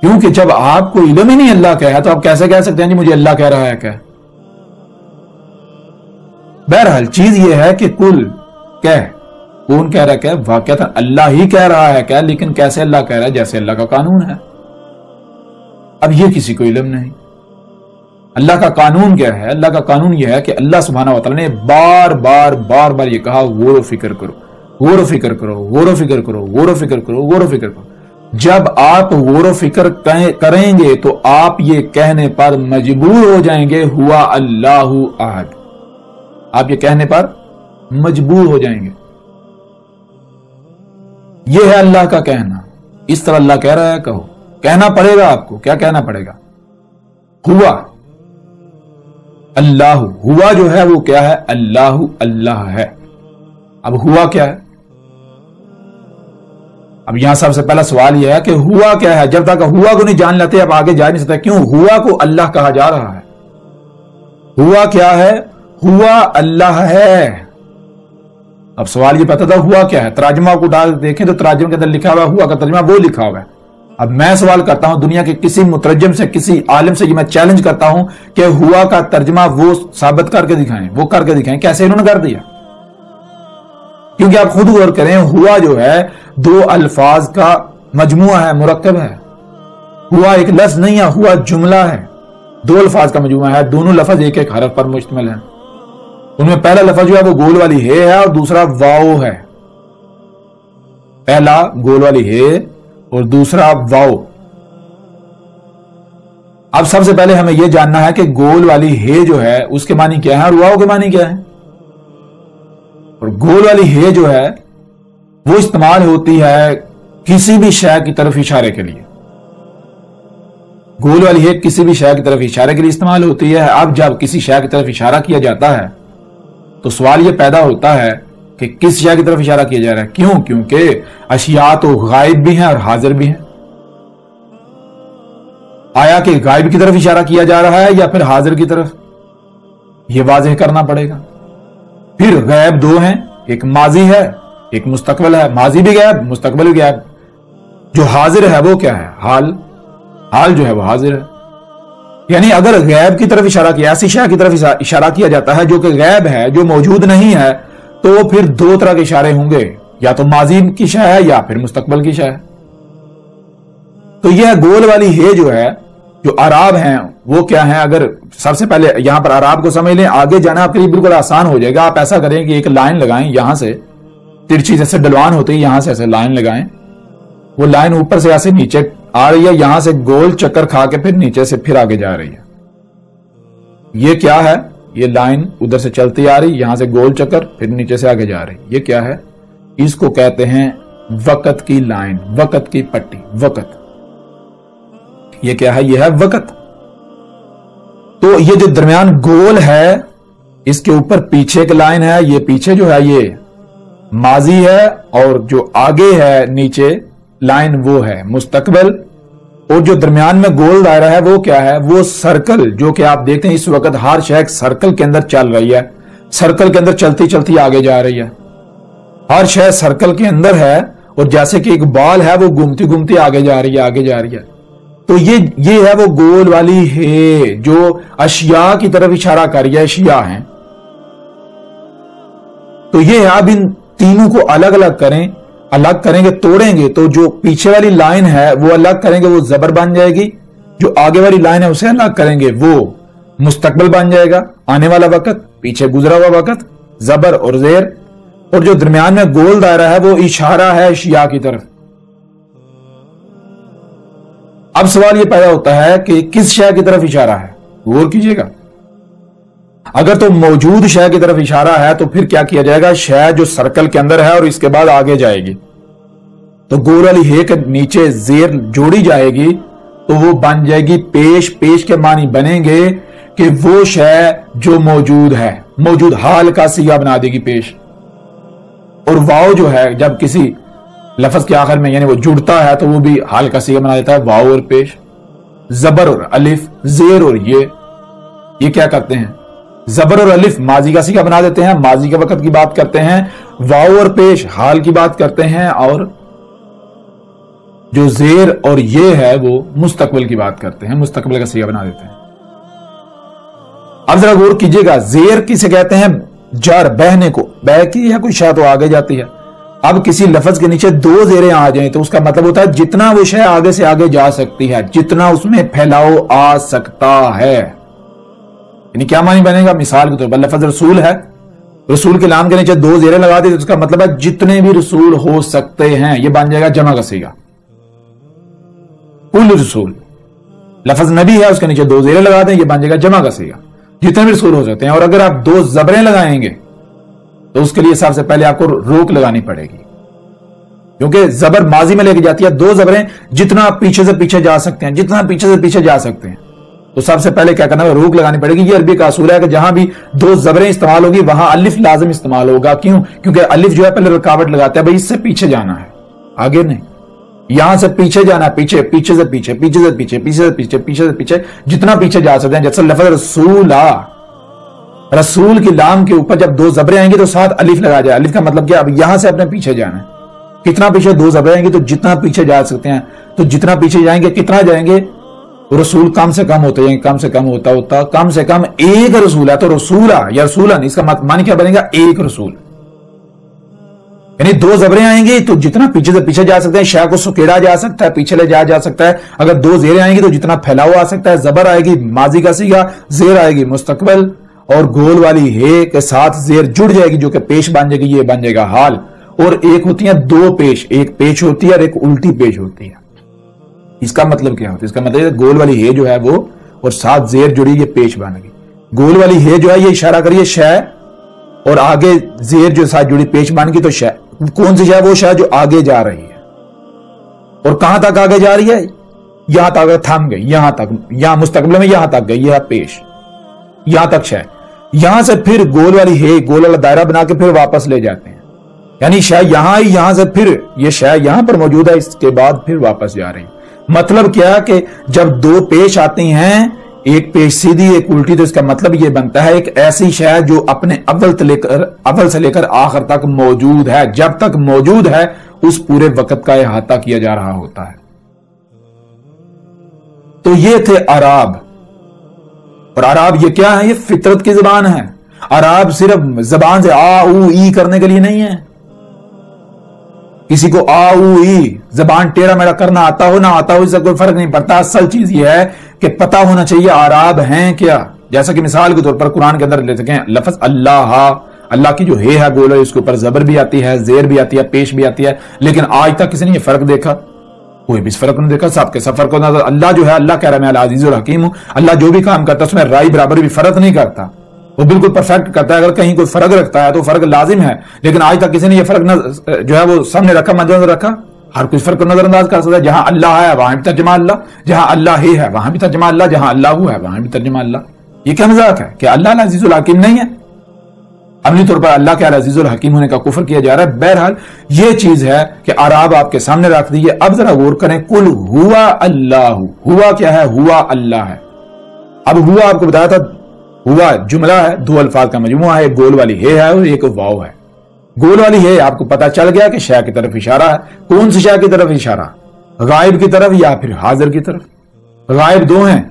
کیونکہ جب آپ کو علم ہی نہیں اللہ کہہ ہے تو آپ کیسے کہہ سکتے ہیں جی مجھے اللہ کہہ رہا ہے؟ کہہ۔ بہرحال چیز یہ ہے کہ کل کہہ، کون کہہ رہا ہے؟ کہہ واقعہ اللہ ہی کہہ رہا ہے کہہ، لیکن کیسے اللہ کہہ رہا ہے؟ جیسے اللہ کا قانون ہے۔ اب یہ کسی کو علم نہیں۔ اللہ کا قانون کیا ہے؟ اللہ کا قانون یہ ہے کہ اللہ سبحانہ وتعالی نے بار بار یہ کہا غور و فکر کرو، غور و فکر کرو، غور و فکر کرو، غور و فکر کرو، غور و فکر کرو۔ جب آپ غور و فکر کریں گے تو آپ یہ کہنے پر مجبور ہو جائیں گے ہوا اللہ احد۔ آپ یہ کہنے پر مجبور ہو جائیں گے. یہ ہے اللہ کا کہنا. اس طرح اللہ کہہ رہا ہے کہو. کہنا پڑے گا آپ کو. کیا کہنا پڑے گا؟ ہوا. اللہ ہوا جو ہے وہ کیا ہے؟ اللہ اللہ ہے. اب ہوا کیا ہے؟ اب یہاں سب سے پہلا سوال یہ ہے کہ ہوا کیا ہے؟ جب تک ہوا کو نہیں جان لیتے اب آگے جا نہیں سکتے. کیوں ہوا کو اللہ کہا جا رہا ہے؟ ہوا کیا ہے؟ ہوا اللہ ہے. اب سوال یہ پتا تھا ہوا کیا ہے. ترجمہ کو ڈال دیکھیں تو ترجمے کے اندر لکھا ہوا ہے ہوا کا ترجمہ وہ لکھا ہوا ہے. اب میں سوال کرتا ہوں دنیا کے کسی مترجم سے کسی عالم سے یہ میں چیلنج کرتا ہوں کہ ہوا کا ترجمہ وہ ثابت کر کے دکھائیں. وہ کر کے دکھائیں. کیسے انہوں نے کر دیا؟ کیونکہ آپ خود غور کریں ہوا جو ہے دو الفاظ کا مجموعہ ہے مرکب ہے. ہوا ایک لفظ نہیں ہے. ہوا جملہ ہے. دو الفاظ کا مجموعہ ہے. دونوں لفظ ایک ایک حرف پر مشتمل ہیں. ان میں پہلا لفظ جو ہے وہ گول والی ہے اور دوسرا واؤ ہے. پہلا گول والی ہے اور دوسرا واؤ. اب سب سے پہلے ہمیں یہ جاننا ہے کہ گول والی ہے جو ہے اس کے معنی کیا ہے اور واؤ کے معنی کیا ہے. اور گول والی ہے جو ہے وہ استعمال ہوتی ہے کسی بھی شے کی طرف اشارے کے لیے. گول والی ہے کسی بھی شے کی طرف اشارے کے لیے استعمال ہوتی ہے. اب جب کسی شے کی طرف اشارہ کیا جاتا ہے تو سوال یہ پیدا ہوتا ہے کہ کس شے کی طرف اشارہ کیا جا رہا ہے. کیوں؟ کیونکہ اشیاء تو غائب بھی ہیں اور حاضر بھی ہیں. آیا کہ غائب کی طرف اشارہ کیا جا رہا ہے یا پھر حاضر کی طرف؟ یہ واضح کرنا پڑے گا. پھر غائب دو ہیں. ایک ماضی ہے ایک مستقبل ہے. ماضی بھی غائب مستقبل بھی غائب. جو حاضر ہے وہ کیا ہے؟ حال. حال جو ہے وہ حاضر ہے. یعنی اگر غیب کی طرف اشارہ کیا ایسی شے کی طرف اشارہ کیا جاتا ہے جو کہ غیب ہے جو موجود نہیں ہے تو وہ پھر دو طرح کے اشارے ہوں گے. یا تو ماضی کی شے ہے یا پھر مستقبل کی شے ہے. تو یہ گول والی ہے جو ہے جو اعراب ہیں وہ کیا ہیں؟ اگر سب سے پہلے یہاں پر اعراب کو سمجھ لیں. آگے جانا آپ کے لیے بالکل آسان ہو جائے گا. آپ ایسا کریں کہ ایک لائن لگائیں. یہاں سے ترچھی جیسے ڈلوان ہوتی ہے یہاں سے ایسے لائن لگائیں. وہ لائن اوپر سے ایسے نیچے آ رہی ہے. یہاں سے گول چکر کھا کے پھر نیچے سے پھر آگے جا رہی ہے. یہ کیا ہے؟ یہ لائن ادھر سے چلتی آ رہی یہاں سے گول چکر پھر نیچے سے آگے جا رہی. یہ کیا ہے؟ اس کو کہتے ہیں وقت کی لائن وقت کی پٹی وقت. یہ کیا ہے؟ یہ ہے وقت. تو یہ جو درمیان گول ہے اس کے اوپر پیچھے ایک لائن ہے. یہ پیچھے جو ہے یہ ماضی ہے اور جو آگے ہے نیچے لائن وہ ہے مستقبل. اور جو درمیان میں گول دائرہ ہے وہ کیا ہے؟ وہ سرکل جو کہ آپ دیکھتے ہیں اس وقت ہر شے سرکل کے اندر چل رہی ہے. سرکل کے اندر چلتی چلتی آگے جا رہی ہے. ہر شے سرکل کے اندر ہے اور جیسے کہ ایک بال ہے وہ گھومتی گھومتی آگے جا رہی ہے آگے جا رہی ہے. تو یہ ہے وہ گول والی ہے جو اشیاء کی طرف اشارہ کر رہی ہے. اشیاء ہیں. تو یہ اب ان تینوں کو الگ الگ کریں گے توڑیں گے تو جو پیچھے والی لائن ہے وہ الگ کریں گے وہ زبر بن جائے گی. جو آگے والی لائن ہے اسے الگ کریں گے وہ مستقبل بن جائے گا آنے والا وقت پیچھے گزرا ہوا وقت زبر اور زیر. اور جو درمیان میں گول دائرہ ہے وہ اشارہ ہے اشیاء کی طرف. اب سوال یہ پیدا ہوتا ہے کہ کس شے کی طرف اشارہ ہے؟ غور کیجئے گا. اگر تو موجود شے کی طرف اشارہ ہے تو پھر کیا کیا جائے گا؟ شے جو سرکل کے اندر ہے اور اس کے بعد آگے جائے گی تو گول والی ہے کے نیچے زیر جوڑی جائے گی تو وہ بن جائے گی پیش. پیش کے معنی بنیں گے کہ وہ شے جو موجود ہے موجود حال کا صیغہ بنا دے گی پیش. اور واو جو ہے جب کسی لفظ کے آخر میں یعنی وہ جڑتا ہے تو وہ بھی حال کا صیغہ بنا دیتا ہے واو اور پیش. زبر اور الف زیر اور یہ کیا کرتے ہیں؟ زبر اور الف ماضی کا صیغہ بنا دیتے ہیں. ماضی کے وقت کی بات کرتے ہیں. واو اور پیش حال کی بات کرتے ہیں. اور جو زیر اور یہ ہے وہ مستقبل کی بات کرتے ہیں. مستقبل کا صیغہ بنا دیتے ہیں. اب ذرا غور کیجئے گا زیر کسے کہتے ہیں؟ جر بہنے کو. بہ کی ہے کوئی شے تو آگے جاتی ہے. اب کسی لفظ کے نیچے دو زیریں آ جائیں تو اس کا مطلب ہوتا ہے جتنا وہ شے آگے سے آگے جا سکتی ہے جتنا اس میں پھیلاؤ آ سکتا ہے. یعنی کیا معنی بنے گا؟ مثال کے طور پر لفظ رسول ہے. رسول کے نام کے نیچے دو زیریں لگا دی تو اس کا مطلب ہے جتنے بھی رسول ہو سکتے ہیں. یہ بن جائے گا جمع کا صیغہ کل رسول. لفظ نبی ہے اس کے نیچے دو زیریں لگا دیں یہ بن جائے گا جمع کا صیغہ جتنے بھی رسول ہو سکتے ہیں. اور اگر آپ دو زبریں لگائیں گے تو اس کے لیے سب سے پہلے آپ کو روک لگانی پڑے گی، کیونکہ زبر ماضی میں لے کے جاتی ہے، دو زبریں جتنا پیچھے سے پیچھے جا سکتے ہیں، جتنا پیچھے سے پیچھے جا سکتے ہیں، تو سب سے پہلے کیا کرنا ہے، روک لگانی پڑے گی۔ یہ عربی کا اصول ہے کہ جہاں بھی دو زبریں استعمال ہوگی وہاں الف لازم استعمال ہوگا۔ کیوں؟ کیونکہ الف جو ہے پہلے رکاوٹ لگاتا ہے، بھائی اس سے پیچھے جانا ہے، آگے نہیں، یہاں سے پیچھے جانا ہے، پیچھے، پیچھے سے پیچھے، پیچھے سے پیچھے، پیچھے سے پیچھے، پیچھے سے پیچھے، جتنا پیچھے جا سکتے ہیں۔ جیسے لفظ رسولا، رسول کی لام کے اوپر جب دو زبریں آئیں گی تو ساتھ الف لگا جائے۔ الف کا مطلب کیا؟ اب یہاں سے اپنے پیچھے جانا ہے، کتنا پیچھے؟ دو زبریں آئیں گی تو جتنا پیچھے جا سکتے ہیں، تو جتنا پیچھے جائیں گے کتنا جائیں گے؟ رسول کم سے کم ہوتے ہیں، کم سے کم ہوتا کم سے کم ایک رسول ہے، تو رسولہ یا رسولن اس کا معنی کیا بنے گا؟ ایک رسول، یعنی دو زبریں آئیں گی تو جتنا پیچھے سے پیچھے جا سکتے ہیں، شے کو سکیڑا جا سکتا ہے، پیچھے لے جا سکتا ہے۔ اگر دو زیریں آئیں گی تو جتنا پھیلاؤ آ سکتا ہے، زبر آئے گی ماضی کا صیغہ، زیر آئے گی مستقبل، اور گول والی ہے کے ساتھ زیر جڑ جائے گی جو کہ پیش بن جائے گی، یہ بن جائے گا حال۔ اور ایک ہوتی ہیں دو پیش، ایک پیش ہوتی ہے اور ایک الٹی پیش ہوتی ہے۔ اس کا مطلب کیا ہوتا ہے؟ اس کا مطلب ہے گول والی ہے جو ہے وہ اور ساتھ زیر جڑی، یہ پیش بن گئی۔ گول والی ہے جو ہے یہ اشارہ کریے شے، اور آگے زیر جو ساتھ جڑی پیش بن گئی، تو شے کون سی شے؟ وہ شے جو آگے جا رہی ہے، اور کہاں تک آگے جا رہی ہے؟ یہاں تک تھم گئی، یہاں تک، یہاں مستقبل میں یہاں تک گئی، یہ پیش، یہاں تک شے۔ یہاں سے پھر گول والی ہے، گول والا دائرہ بنا کے پھر واپس لے جاتے ہیں، یعنی شے یہاں ہی، یہاں سے پھر یہ شے یہاں پر موجود ہے، اس کے بعد پھر واپس جا رہی ہیں۔ مطلب کیا کہ جب دو پیش آتی ہیں، ایک پیش سیدھی ایک الٹی، تو اس کا مطلب یہ بنتا ہے ایک ایسی شے جو اپنے اول سے لے کر آخر تک موجود ہے، جب تک موجود ہے اس پورے وقت کا احاطہ کیا جا رہا ہوتا ہے۔ تو یہ تھے اعراب، اور اعراب یہ کیا ہے؟ یہ فطرت کی زبان ہے۔ اعراب صرف زبان سے آ او ای کرنے کے لیے نہیں ہے۔ کسی کو آ او ای زبان ٹیڑا میڑا کرنا آتا ہو نہ آتا ہو، اس سے کوئی فرق نہیں پڑتا۔ اصل چیز یہ ہے کہ پتہ ہونا چاہیے اعراب ہیں کیا۔ جیسا کہ مثال کے طور پر قرآن کے اندر لے سکیں لفظ اللہ، اللہ کی جو ہے گول ہے، اس کے اوپر زبر بھی آتی ہے، زیر بھی آتی ہے، پیش بھی آتی ہے، لیکن آج تک کسی نے یہ فرق دیکھا؟ کوئی بھی فرق نہیں دیکھا، سب کے سب فرق ہونا۔ اللہ جو ہے، اللہ کہہ رہا ہے میں العزیز الحکیم ہوں، اللہ جو بھی کام کرتا ہے اس میں رائی برابر بھی فرق نہیں کرتا، وہ بالکل پرفیکٹ کرتا ہے۔ اگر کہیں کوئی فرق رکھتا ہے تو فرق لازم ہے، لیکن آج تک کسی نے یہ فرق جو ہے وہ سامنے رکھا، مد نظر رکھا؟ ہر کوئی فرق کو نظر انداز کر سکتا ہے۔ جہاں اللہ ہے وہاں بھی ترجمہ اللہ، جہاں اللہ ہی ہے وہاں بھی ترجمہ اللہ، جہاں اللہ ہے وہاں بھی ترجمہ اللہ۔ یہ کیا مذاق ہے کہ اللہ العزیز الحکیم نہیں ہے؟ عملی طور پر اللہ کے العزیز الحکیم ہونے کا کفر کیا جا رہا ہے۔ بہرحال یہ چیز ہے کہ اعراب آپ کے سامنے رکھ دیجیے۔ اب ذرا غور کریں، قل ہوا اللہ، ہوا کیا ہے؟ ہوا اللہ ہے۔ اب ہوا آپ کو بتایا تھا، ہوا جملہ ہے، دو الفاظ کا مجموعہ ہے، ایک گول والی ہے اور ایک واو ہے۔ گول والی ہے آپ کو پتا چل گیا کہ شے کی طرف اشارہ ہے۔ کون سی شے کی طرف اشارہ؟ غائب کی طرف یا پھر حاضر کی طرف؟ غائب دو ہیں،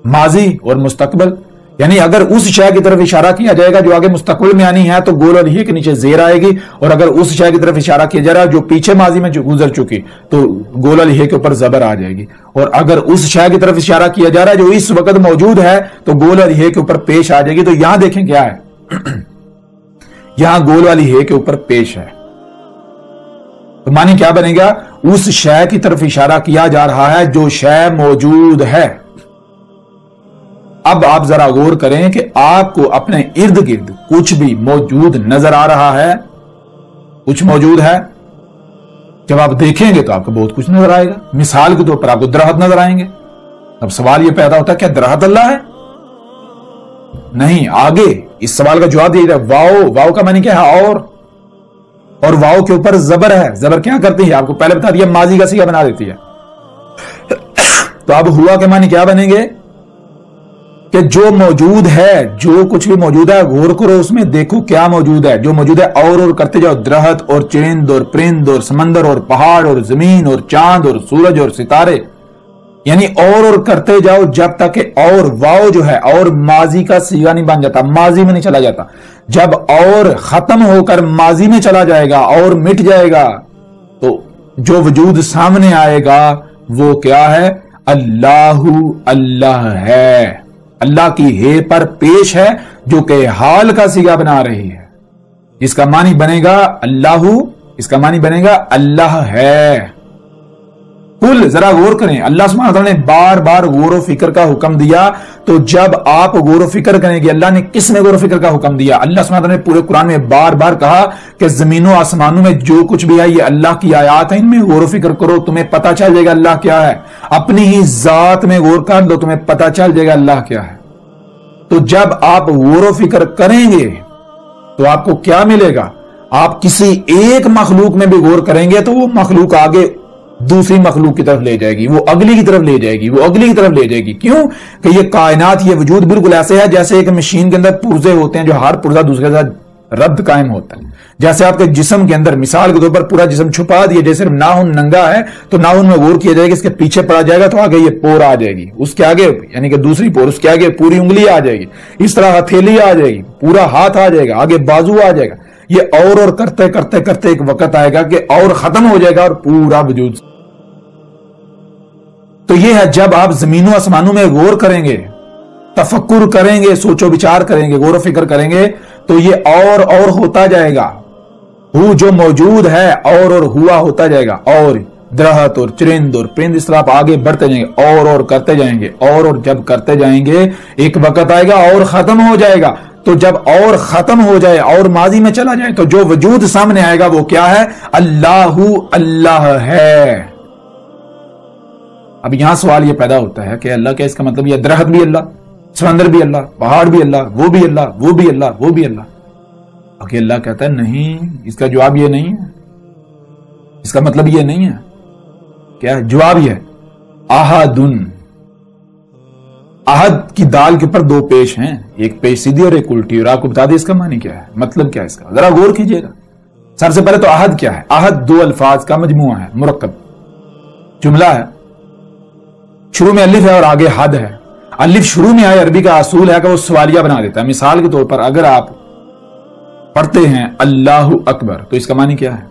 ماضی اور مستقبل، یعنی اگر اس شے کی طرف اشارہ کیا جائے گا جو آگے مستقبل میں آنی ہے تو گول والی ہے کے نیچے زیر آئے گی، اور اگر اس شے کی طرف اشارہ کیا جا رہا ہے جو پیچھے ماضی میں گزر چکی تو گول والی ہے کے اوپر زبر آ جائے گی، اور اگر اس شے کی طرف اشارہ کیا جا رہا ہے جو اس وقت موجود ہے تو گول والی ہے کے اوپر پیش آ جائے گی۔ تو یہاں دیکھیں کیا ہے، یہاں گول والی ہے کے اوپر پیش ہے، تو معنی کیا بنے گا؟ اس شے کی طرف اشارہ کیا جا رہا ہے جو شے موجود ہے۔ اب آپ ذرا غور کریں کہ آپ کو اپنے ارد گرد کچھ بھی موجود نظر آ رہا ہے؟ کچھ موجود ہے؟ جب آپ دیکھیں گے تو آپ کو بہت کچھ نظر آئے گا۔ مثال کے طور پر آپ کو درخت نظر آئیں گے۔ اب سوال یہ پیدا ہوتا ہے کیا درخت اللہ ہے؟ نہیں، آگے اس سوال کا جواب دیا جائے واو، واو کا معنی کیا ہے؟ اور واو کے اوپر زبر ہے۔ زبر کیا کرتی ہے؟ آپ کو پہلے بتا دیا، ماضی کا صیغہ بنا دیتی ہے۔ تو اب ہوا کے معنی کیا بنیں گے؟ کہ جو موجود ہے، جو کچھ بھی موجود ہے، غور کرو اس میں، دیکھو کیا موجود ہے۔ جو موجود ہے اور کرتے جاؤ، درخت اور چرند اور پرند اور سمندر اور پہاڑ اور زمین اور چاند اور سورج اور ستارے، یعنی اور کرتے جاؤ جب تک کہ اور واو جو ہے اور ماضی کا صیغہ نہیں بن جاتا، ماضی میں نہیں چلا جاتا۔ جب اور ختم ہو کر ماضی میں چلا جائے گا اور مٹ جائے گا تو جو وجود سامنے آئے گا وہ کیا ہے؟ اللہ، اللہ ہے، اللہ کی ہے پر پیش ہے جو کہ حال کا صیغہ بنا رہی ہے۔ اس کا معنی بنے گا اللہ، اس کا معنی بنے گا اللہ ہے۔ کل ذرا غور کریں، اللہ سبحانہ وتعالی نے بار بار غور و فکر کا حکم دیا. تو جب آپ غور و فکر کریں گے، اللہ نے کس میں غور و فکر کا حکم دیا؟ اللہ سبحانہ وتعالی نے پورے قرآن میں بار بار کہا کہ زمین و آسمانوں میں جو کچھ بھی ہے یہ اللہ کی آیات ہیں، ان میں غور و فکر کرو، تمہیں پتا چل جائے گا اللہ کیا ہے. اپنی ہی ذات میں غور کر لو، تمہیں پتا چل جائے گا اللہ کیا ہے. تو جب آپ غور و فکر کریں گے تو آپ کو کیا ملے گا؟ آپ کسی ایک مخلوق میں بھی غور کریں گے تو وہ مخلوق آگے دوسری مخلوق کی طرف لے جائے گی، وہ اگلی کی طرف لے جائے گی، وہ اگلی کی طرف لے جائے گی. کیوں کہ یہ کائنات، یہ وجود بالکل ایسے ہے جیسے ایک مشین کے اندر پرزے ہوتے ہیں جو ہر پرزہ دوسرے کے ساتھ ربط قائم ہوتا ہے. جیسے آپ کے جسم کے اندر مثال کے طور پر پورا جسم چھپا دیا، جیسے ناخن ننگا ہے تو ناخن میں غور کیا جائے گا، اس کے پیچھے پڑا جائے گا تو آگے یہ پور آ جائے گی، اس کے آگے یعنی کہ دوسری پور، اس کے آگے پوری انگلی آ جائے گی، اس طرح ہتھیلی آ جائے گی، پورا ہاتھ آ جائے گا، آگے بازو آ جائے گا. یہ اور کرتے کرتے کرتے ایک وقت آئے گا کہ اور ختم ہو جائے گا اور پورا وجود. تو یہ ہے جب آپ زمین و آسمانوں میں غور کریں گے، تفکر کریں گے، سوچ و بچار کریں گے، غور و فکر کریں گے تو یہ اور ہوتا جائے گا. وہ جو موجود ہے اور ہوا ہوتا جائے گا، اور درخت اور چرند اور پرند اس طرح آپ آگے بڑھتے جائیں گے، اور کرتے جائیں گے، اور جب کرتے جائیں گے ایک وقت آئے گا اور ختم ہو جائے گا. تو جب اور ختم ہو جائے اور ماضی میں چلا جائے تو جو وجود سامنے آئے گا وہ کیا ہے؟ اللہ ہے. اب یہاں سوال یہ پیدا ہوتا ہے کہ اللہ کیا، اس کا مطلب یہ درخت بھی اللہ، سمندر بھی اللہ، پہاڑ بھی اللہ، وہ بھی اللہ، وہ بھی اللہ، وہ بھی اللہ. کہ اللہ کہتا ہے نہیں، اس کا جواب یہ نہیں ہے، اس کا مطلب یہ نہیں ہے. کیا ہے جواب؟ یہ احدن. احد کی دال کے اوپر دو پیش ہیں، ایک پیش سیدھی اور ایک الٹی، اور آپ کو بتا دیں اس کا معنی کیا ہے، مطلب کیا ہے اس کا، ذرا غور کیجئے گا. سب سے پہلے تو احد کیا ہے؟ احد دو الفاظ کا مجموعہ ہے، مرکب جملہ ہے. شروع میں الف ہے اور آگے حد ہے. الف شروع میں آئے، عربی کا اصول ہے کہ وہ سوالیہ بنا دیتا ہے. مثال کے طور پر اگر آپ پڑھتے ہیں اللہ اکبر تو اس کا معنی کیا ہے؟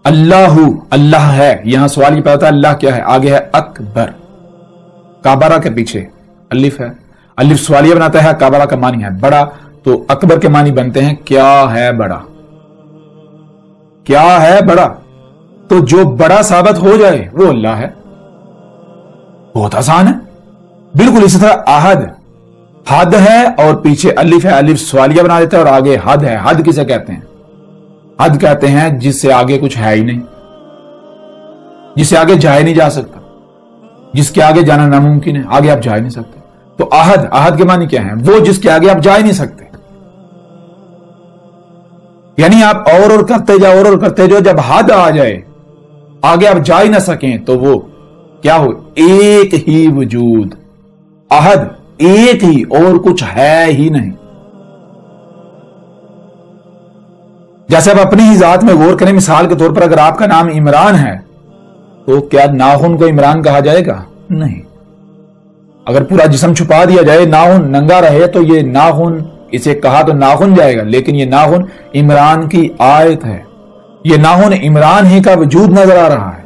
اللہ ہے، یہاں سوال یہ پیدا ہوتا ہے اللہ کیا ہے، آگے ہے اکبر، کابرہ کے پیچھے الف ہے. الف سوالیہ بناتا ہے، کابرہ کا معنی ہے بڑا، تو اکبر کے معنی بنتے ہیں کیا ہے بڑا، کیا ہے بڑا. تو جو بڑا ثابت ہو جائے وہ اللہ ہے. بہت آسان ہے. بالکل اسی طرح احد، حد ہے اور پیچھے الف ہے، الف سوالیہ بنا دیتا ہے اور آگے حد ہے. حد کسے کہتے ہیں؟ حد کہتے ہیں جس سے آگے کچھ ہے ہی نہیں، جس سے آگے جا ہی نہیں جا سکتا، جس کے آگے جانا ناممکن ہے، آگے آپ جا ہی نہیں سکتے. تو احد کے معنی کیا ہے؟ وہ جس کے آگے آپ جا ہی نہیں سکتے. یعنی آپ اور کرتے جاؤ، اور کرتے جاؤ، جب حد آ جائے آگے آپ جا ہی نہ سکیں تو وہ کیا ہو؟ ایک ہی وجود. احد ایک ہی، اور کچھ ہے ہی نہیں. جیسے آپ اپنی ہی ذات میں غور کریں، مثال کے طور پر اگر آپ کا نام عمران ہے تو کیا ناخن کو عمران کہا جائے گا؟ نہیں. اگر پورا جسم چھپا دیا جائے، ناخن ننگا رہے تو یہ ناخن، اسے کہا تو ناخن جائے گا، لیکن یہ ناخن عمران کی آیت ہے. یہ ناخن عمران ہی کا وجود نظر آ رہا ہے.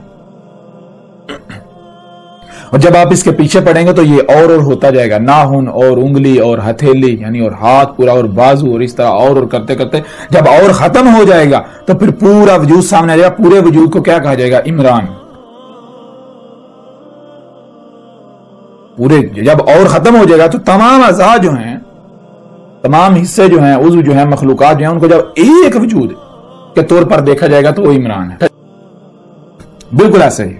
اور جب آپ اس کے پیچھے پڑیں گے تو یہ اور ہوتا جائے گا، ناخن اور انگلی اور ہتھیلی یعنی اور ہاتھ پورا اور بازو، اور اس طرح اور کرتے کرتے جب اور ختم ہو جائے گا تو پھر پورا وجود سامنے آ جائے گا. پورے وجود کو کیا کہا جائے گا؟ عمران. پورے جب اور ختم ہو جائے گا تو تمام اعضاء جو ہیں، تمام حصے جو ہیں، عضو جو ہیں، مخلوقات جو ہیں، ان کو جب ایک وجود کے طور پر دیکھا جائے گا تو وہ عمران ہے. بالکل ایسے ہی.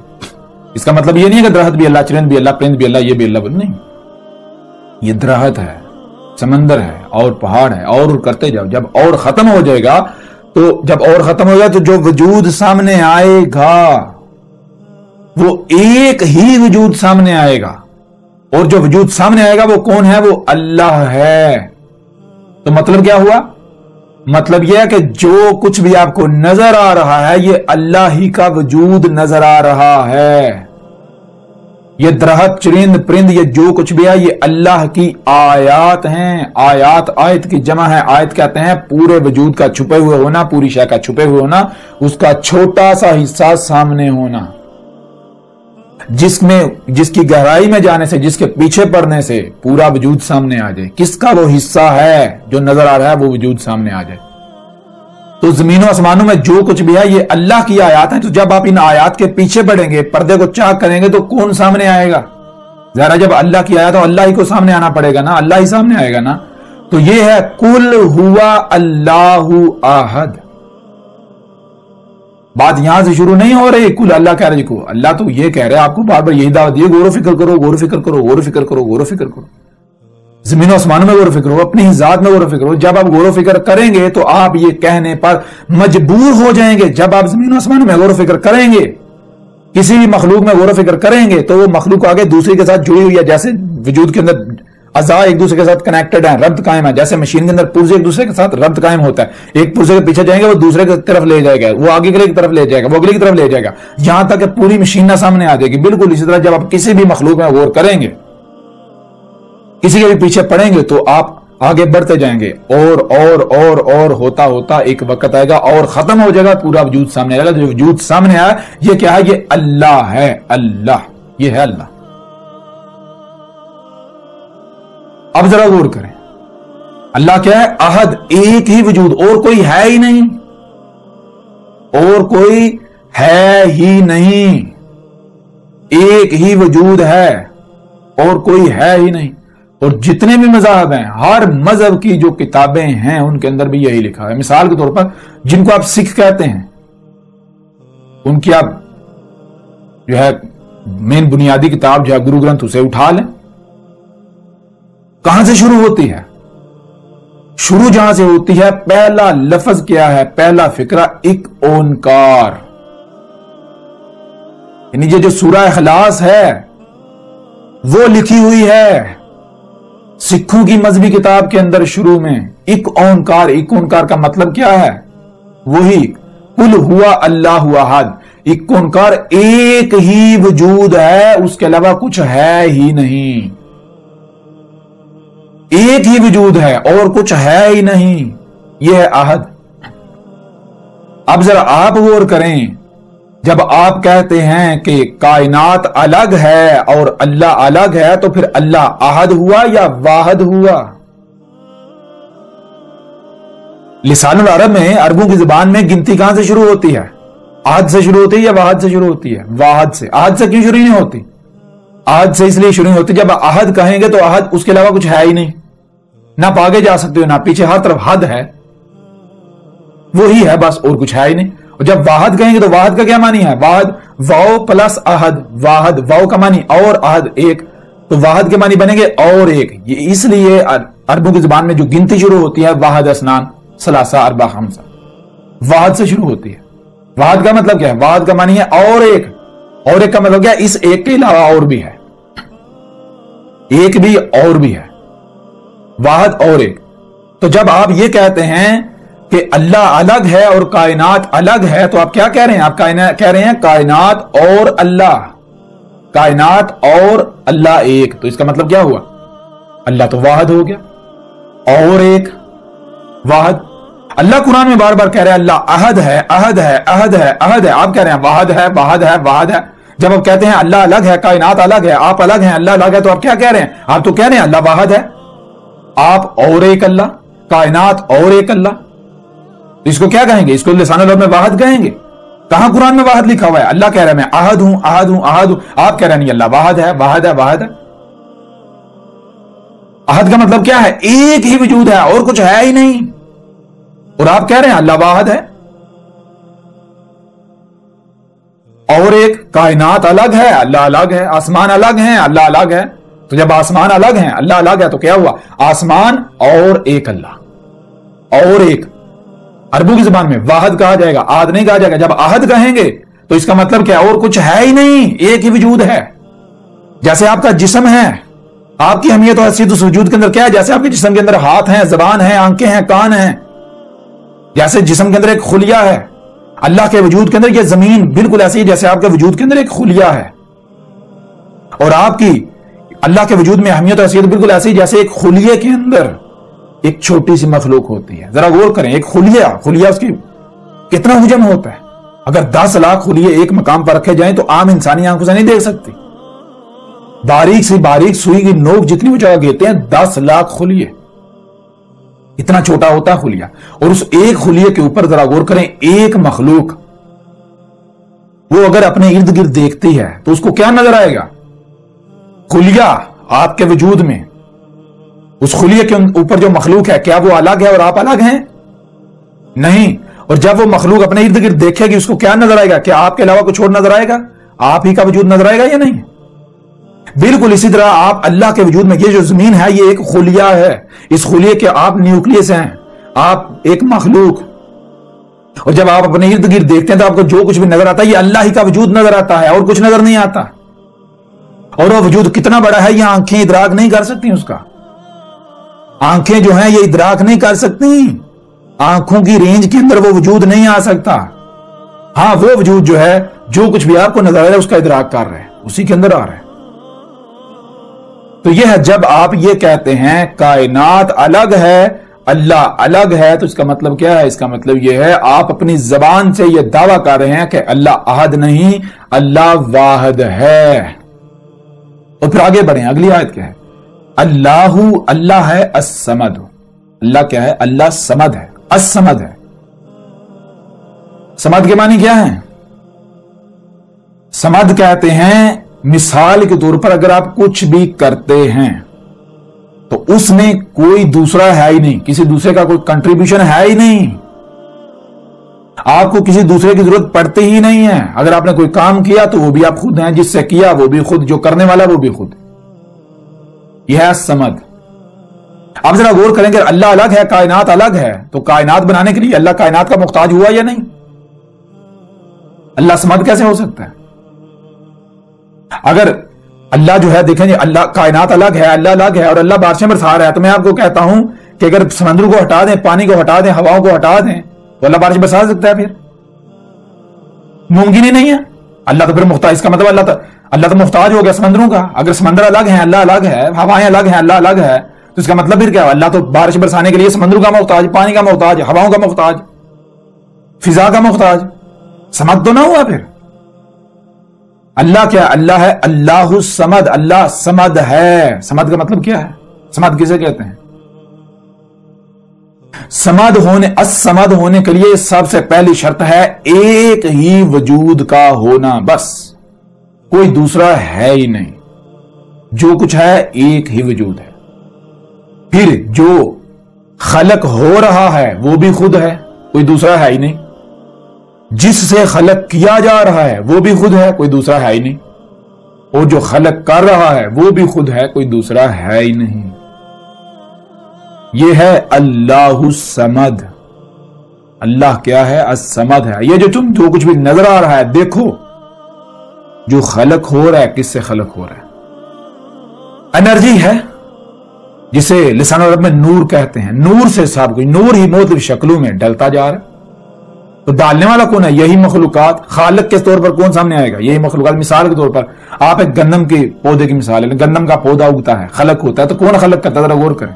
اس کا مطلب یہ نہیں ہے کہ درخت بھی اللہ، چرند بھی اللہ، پرند بھی اللہ، یہ بھی اللہ نہیں. یہ درخت ہے، سمندر ہے اور پہاڑ ہے، اور کرتے جاؤ. جب اور ختم ہو جائے گا تو جب اور ختم ہو جائے تو جو وجود سامنے آئے گا وہ ایک ہی وجود سامنے آئے گا. اور جو وجود سامنے آئے گا وہ کون ہے؟ وہ اللہ ہے. تو مطلب کیا ہوا؟ مطلب یہ ہے کہ جو کچھ بھی آپ کو نظر آ رہا ہے یہ اللہ ہی کا وجود نظر آ رہا ہے. یہ درخت، چرند، پرند، یہ جو کچھ بھی ہے یہ اللہ کی آیات ہیں. آیات، آیت کی جمع ہے. آیت کہتے ہیں پورے وجود کا چھپے ہوئے ہونا، پوری شے کا چھپے ہوئے ہونا، اس کا چھوٹا سا حصہ سامنے ہونا، جس کی گہرائی میں جانے سے، جس کے پیچھے پڑنے سے پورا وجود سامنے آ جائے. کس کا وہ حصہ ہے جو نظر آ رہا ہے وہ وجود سامنے آ جائے. تو زمین و آسمانوں میں جو کچھ بھی ہے یہ اللہ کی آیات ہیں. تو جب آپ ان آیات کے پیچھے پڑیں گے, پردے کو چاک کریں گے, تو کون سامنے آئے گا؟ ذرا جب اللہ کی آیات ہو اللہ ہی کو سامنے آنا پڑے گا نا, اللہ ہی سامنے آئے گا نا. تو یہ ہے قل ہوا اللہ احد. بات یہاں سے شروع نہیں ہو رہی کل اللہ کہہ رہے کو. اللہ تو یہ کہہ رہے آپ کو بار بار یہی دعوت دیے, غور و فکر کرو, غور و فکر کرو, غور و فکر کرو, غور و فکر کرو. زمین و آسمانوں میں غور و فکر کرو, اپنی ذات میں غور و فکر کرو. جب آپ غور و فکر کریں گے تو آپ یہ کہنے پر مجبور ہو جائیں گے. جب آپ زمین و آسمانوں میں غور و فکر کریں گے, کسی بھی مخلوق میں غور و فکر کریں گے, تو وہ مخلوق آگے دوسری کے ساتھ جڑی ہوئی ہے. جیسے وجود کے اندر اعضاء ایک دوسرے کے ساتھ کنیکٹڈ ہیں, ربط قائم ہے. جیسے مشین کے اندر پرزے ایک دوسرے کے ساتھ ربط قائم ہوتا ہے. ایک پرزے کے پیچھے جائیں گے وہ دوسرے کی طرف لے جائے گا, وہ آگے کی طرف لے جائے گا, وہ اگلی کی طرف لے جائے گا, یہاں تک کہ پوری مشین نہ سامنے آ جائے گی. بالکل اسی طرح جب آپ کسی بھی مخلوق میں غور کریں گے, کسی کے بھی پیچھے پڑیں گے, تو آپ آگے بڑھتے جائیں گے, اور ہوتا ہوتا ایک وقت آئے گا اور ختم ہو جائے گا, پورا وجود سامنے آئے گا. جو وجود سامنے آیا یہ کیا ہے؟ یہ اللہ ہے. اللہ, یہ ہے اللہ. اب ذرا غور کریں, اللہ کیا ہے؟ احد, ایک ہی وجود, اور کوئی ہے ہی نہیں, اور کوئی ہے ہی نہیں. ایک ہی وجود ہے اور کوئی ہے ہی نہیں. اور جتنے بھی مذاہب ہیں, ہر مذہب کی جو کتابیں ہیں ان کے اندر بھی یہی لکھا ہے. مثال کے طور پر جن کو آپ سکھ کہتے ہیں, ان کی آپ جو ہے مین بنیادی کتاب جو ہے گرو گرنتھ, اسے اٹھا لیں. کہاں سے شروع ہوتی ہے؟ شروع جہاں سے ہوتی ہے, پہلا لفظ کیا ہے؟ پہلا فقرہ ایک اونکار. یعنی یہ جو سورہ اخلاص ہے وہ لکھی ہوئی ہے سکھوں کی مذہبی کتاب کے اندر شروع میں. ایک اونکار. ایک اونکار کا مطلب کیا ہے؟ وہی قل ہوا اللہ احد. ایک اونکار, ایک ہی وجود ہے, اس کے علاوہ کچھ ہے ہی نہیں. ایک ہی وجود ہے اور کچھ ہے ہی نہیں. یہ ہے احد. اب ذرا آپ غور کریں, جب آپ کہتے ہیں کہ کائنات الگ ہے اور اللہ الگ ہے, تو پھر اللہ احد ہوا یا واحد ہوا؟ لسان العرب میں, عربوں کی زبان میں گنتی کہاں سے شروع ہوتی ہے؟ احد سے شروع ہوتی ہے یا واحد سے شروع ہوتی ہے؟ واحد سے. احد سے کیوں شروع نہیں ہوتی؟ احد سے اس لیے شروع ہوتی, جب احد کہیں گے تو احد, اس کے علاوہ کچھ ہے ہی نہیں. نہ آگے جا سکتے ہو نہ پیچھے, ہر طرف حد ہے, وہی ہے بس, اور کچھ ہے ہی نہیں. اور جب واحد کہیں گے تو واحد کا کیا معنی ہے؟ واحد, واو پلس احد. واحد, واو کا معنی اور, احد ایک, تو واحد کے معنی بنیں گے اور ایک. یہ اس لیے عربوں کی زبان میں جو گنتی شروع ہوتی ہے, واحد اسنان ثلاثہ اربع خمسہ, واحد سے شروع ہوتی ہے. واحد کا مطلب کیا ہے؟ واحد کا معنی ہے اور ایک. اور ایک کا مطلب کیا ہے؟ اس ایک کے علاوہ اور بھی ہے, ایک بھی اور بھی ہے. واحد اور ایک. تو جب آپ یہ کہتے ہیں کہ اللہ الگ ہے اور کائنات الگ ہے, تو آپ کیا کہہ رہے ہیں؟ آپ کہہ رہے ہیں کائنات اور اللہ, کائنات اور اللہ ایک. تو اس کا مطلب کیا ہوا؟ اللہ تو واحد ہو گیا, اور ایک واحد. اللہ قرآن میں بار بار کہہ رہے ہیں اللہ احد ہے, احد ہے, احد ہے, احد ہے. آپ کہہ رہے ہیں واحد ہے, واحد ہے, واحد ہے. جب آپ کہتے ہیں اللہ الگ ہے, کائنات الگ ہے, آپ الگ ہیں, اللہ الگ ہے, تو آپ کیا کہہ رہے ہیں؟ آپ تو کہہ رہے ہیں اللہ واحد ہے, آپ اور ایک اللہ, کائنات اور ایک اللہ. اس کو کیا کہیں گے؟ اس کو لسان العرب میں واحد کہیں گے. کہاں قرآن میں واحد لکھا ہوا ہے؟ اللہ کہہ رہے ہیں میں احد ہوں, احد ہوں, احد ہوں. آپ کہہ رہے ہیں نہیں, اللہ واحد ہے, واحد ہے, واحد ہے. احد کا مطلب کیا ہے؟ ایک ہی وجود ہے اور کچھ ہے ہی نہیں. اور آپ کہہ رہے ہیں اللہ واحد ہے اور ایک, کائنات الگ ہے, اللہ الگ ہے, آسمان الگ ہیں, اللہ الگ ہے. تو جب آسمان الگ ہیں, اللہ الگ ہے, تو کیا ہوا؟ آسمان اور ایک اللہ, اور ایک. عربوں کی زبان میں واحد کہا جائے گا, احد نہیں کہا جائے گا. جب احد کہیں گے تو اس کا مطلب کیا؟ اور کچھ ہے ہی نہیں, ایک ہی وجود ہے. جیسے آپ کا جسم ہے, آپ کی اہمیت و حیثیت اس وجود کے اندر کیا ہے؟ جیسے آپ کے جسم کے اندر ہاتھ ہیں, زبان ہے, آنکھیں ہیں, کان ہیں. جیسے جسم کے اندر ایک خلیہ ہے, اللہ کے وجود کے اندر یہ زمین بالکل ایسی ہے جیسے آپ کے وجود کے اندر ایک خلیہ ہے. اور آپ کی اللہ کے وجود میں اہمیت و حیثیت بالکل ایسی جیسے ایک خلیے کے اندر ایک چھوٹی سی مخلوق ہوتی ہے. ذرا غور کریں, ایک خلیہ اس کی کتنا حجم ہوتا ہے. اگر 10 لاکھ خلیے ایک مقام پر رکھے جائیں تو عام انسانی آنکھوں سے نہیں دیکھ سکتی. باریک سی باریک سوئی کی نوک جتنی وہ جگہ گھیرتے ہیں, 10 لاکھ خلیے. اتنا چھوٹا ہوتا ہے خلیہ. اور اس ایک خلیے کے اوپر ذرا غور کریں, ایک مخلوق وہ اگر اپنے ارد گرد دیکھتی ہے تو اس کو کیا نظر آئے گا؟ خلیہ آپ کے وجود میں, اس خلیے کے اوپر جو مخلوق ہے, کیا وہ الگ ہے اور آپ الگ ہیں؟ نہیں. اور جب وہ مخلوق اپنے ارد گرد دیکھے گی اس کو کیا نظر آئے گا؟ کیا آپ کے علاوہ کچھ اور نظر آئے گا؟ آپ ہی کا وجود نظر آئے گا یا نہیں؟ بالکل اسی طرح آپ اللہ کے وجود میں, یہ جو زمین ہے یہ ایک خلیہ ہے, اس خلیے کے آپ نیوکلیس ہیں, آپ ایک مخلوق. اور جب آپ اپنے ارد گرد دیکھتے ہیں تو آپ کو جو کچھ بھی نظر آتا ہے یہ اللہ ہی کا وجود نظر آتا ہے, اور کچھ نظر نہیں آتا. اور وہ وجود کتنا بڑا ہے یہ آنکھیں ادراک نہیں کر سکتی اس کا. آنکھیں جو ہیں یہ ادراک نہیں کر سکتی, آنکھوں کی رینج کے اندر وہ وجود نہیں آ سکتا. ہاں وہ وجود جو ہے جو کچھ بھی آپ کو نظر آ رہا ہے اس کا ادراک کر رہے ہیں, اسی کے اندر آ رہا ہے. تو یہ ہے جب آپ یہ کہتے ہیں کائنات الگ ہے اللہ الگ ہے, تو اس کا مطلب کیا ہے؟ اس کا مطلب یہ ہے آپ اپنی زبان سے یہ دعویٰ کر رہے ہیں کہ اللہ احد نہیں, اللہ واحد ہے. اور پھر آگے بڑھیں, اگلی آیت کیا ہے؟ اللہ ہے الصمد. اللہ کیا ہے؟ اللہ صمد ہے, الصمد ہے. صمد کے معنی کیا ہے؟ صمد کہتے ہیں مثال کے طور پر اگر آپ کچھ بھی کرتے ہیں تو اس میں کوئی دوسرا ہے ہی نہیں, کسی دوسرے کا کوئی کنٹریبیوشن ہے ہی نہیں, آپ کو کسی دوسرے کی ضرورت پڑتی ہی نہیں ہے. اگر آپ نے کوئی کام کیا تو وہ بھی آپ خود ہیں, جس سے کیا وہ بھی خود, جو کرنے والا وہ بھی خود. یہ ہے الصمد. آپ ذرا غور کریں کہ اللہ الگ ہے کائنات الگ ہے, تو کائنات بنانے کے لیے اللہ کائنات کا محتاج ہوا یا نہیں؟ اللہ صمد کیسے ہو سکتا ہے؟ اگر اللہ جو ہے دیکھیں جی, اللہ کائنات الگ ہے, اللہ الگ ہے, اور اللہ بارشیں برسا رہا ہے, تو میں آپ کو کہتا ہوں کہ اگر سمندروں کو ہٹا دیں, پانی کو ہٹا دیں, ہواؤں کو ہٹا دیں, تو اللہ بارش برسا سکتا ہے؟ پھر ممکن ہی نہیں ہے. اللہ تو پھر محتاج, اس کا مطلب اللہ تو محتاج ہو گیا سمندروں کا. اگر سمندر الگ ہیں اللہ الگ ہے, ہوائیں الگ ہیں اللہ الگ ہے, تو اس کا مطلب پھر کیا؟ اللہ تو بارش برسانے کے لیے سمندروں کا محتاج, پانی کا محتاج, ہواؤں کا محتاج, فضا کا محتاج. سمد تو نہ ہوا پھر. اللہ کیا؟ اللہ ہے اللہ الصمد, اللہ صمد ہے. صمد کا مطلب کیا ہے؟ صمد کسے کہتے ہیں؟ الصمد ہونے کے لیے سب سے پہلی شرط ہے ایک ہی وجود کا ہونا, بس کوئی دوسرا ہے ہی نہیں, جو کچھ ہے ایک ہی وجود ہے. پھر جو خلق ہو رہا ہے وہ بھی خود ہے, کوئی دوسرا ہے ہی نہیں. جس سے خلق کیا جا رہا ہے وہ بھی خود ہے, کوئی دوسرا ہے ہی نہیں. اور جو خلق کر رہا ہے وہ بھی خود ہے, کوئی دوسرا ہے ہی نہیں. یہ ہے اللہ الصمد. اللہ کیا ہے؟ الصمد ہے. یہ جو کچھ بھی نظر آ رہا ہے, دیکھو جو خلق ہو رہا ہے کس سے خلق ہو رہا ہے؟ انرجی ہے جسے لسان عرب میں نور کہتے ہیں. نور سے سب کچھ, نور ہی مختلف شکلوں میں ڈلتا جا رہا ہے. تو ڈالنے والا کون ہے؟ یہی مخلوقات. خالق کے طور پر کون سامنے آئے گا؟ یہی مخلوقات. مثال کے طور پر آپ ایک گندم کے پودے کی مثال ہے, گندم کا پودا اگتا ہے, خلق ہوتا ہے, تو کون خلق کرتا ہے؟ ذرا غور کریں.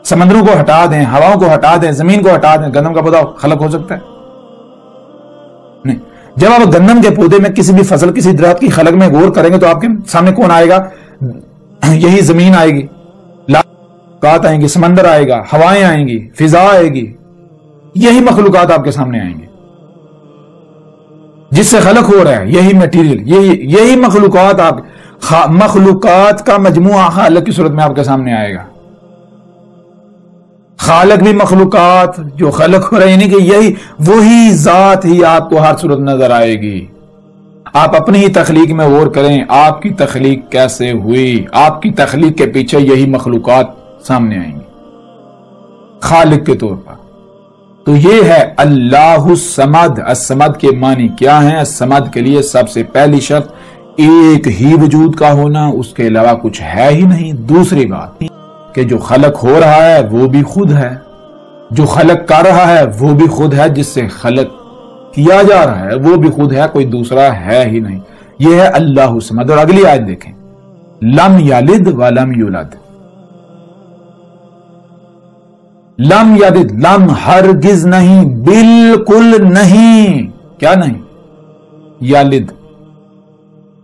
سمندروں کو ہٹا دیں, ہواؤں کو ہٹا دیں, زمین کو ہٹا دیں, گندم کا پودا خلق ہو سکتا ہے؟ نہیں. جب آپ گندم کے پودے میں کسی بھی فصل, کسی درخت کی خلق میں غور کریں گے تو آپ کے سامنے کون آئے گا؟ یہی زمین آئے گی, مخلوقات آئیں گی, سمندر آئے گا, ہوائیں آئیں گی, فضا آئے گی. یہی مخلوقات آپ کے سامنے آئیں گے جس سے خلق ہو رہا ہے, یہی میٹیریل, یہی مخلوقات. آپ مخلوقات کا مجموعہ خالق کی صورت میں آپ کے سامنے آئے گا. خالق بھی مخلوقات جو خلق ہو رہے ہیں, یعنی کہ یہی وہی ذات ہی آپ کو ہر صورت نظر آئے گی. آپ اپنی ہی تخلیق میں غور کریں, آپ کی تخلیق کیسے ہوئی. آپ کی تخلیق کے پیچھے یہی مخلوقات سامنے آئیں گی خالق کے طور پر. تو یہ ہے اللہ الصمد. الصمد کے معنی کیا ہیں؟ الصمد کے لیے سب سے پہلی شرط ایک ہی وجود کا ہونا, اس کے علاوہ کچھ ہے ہی نہیں. دوسری بات کہ جو خلق ہو رہا ہے وہ بھی خود ہے, جو خلق کر رہا ہے وہ بھی خود ہے, جس سے خلق کیا جا رہا ہے وہ بھی خود ہے, کوئی دوسرا ہے ہی نہیں. یہ ہے اللہ الصمد. اور اگلی آیت دیکھیں, لم یلد ولم یولد. لم یلد, لم ہرگز نہیں, بالکل نہیں. کیا نہیں؟ یلد.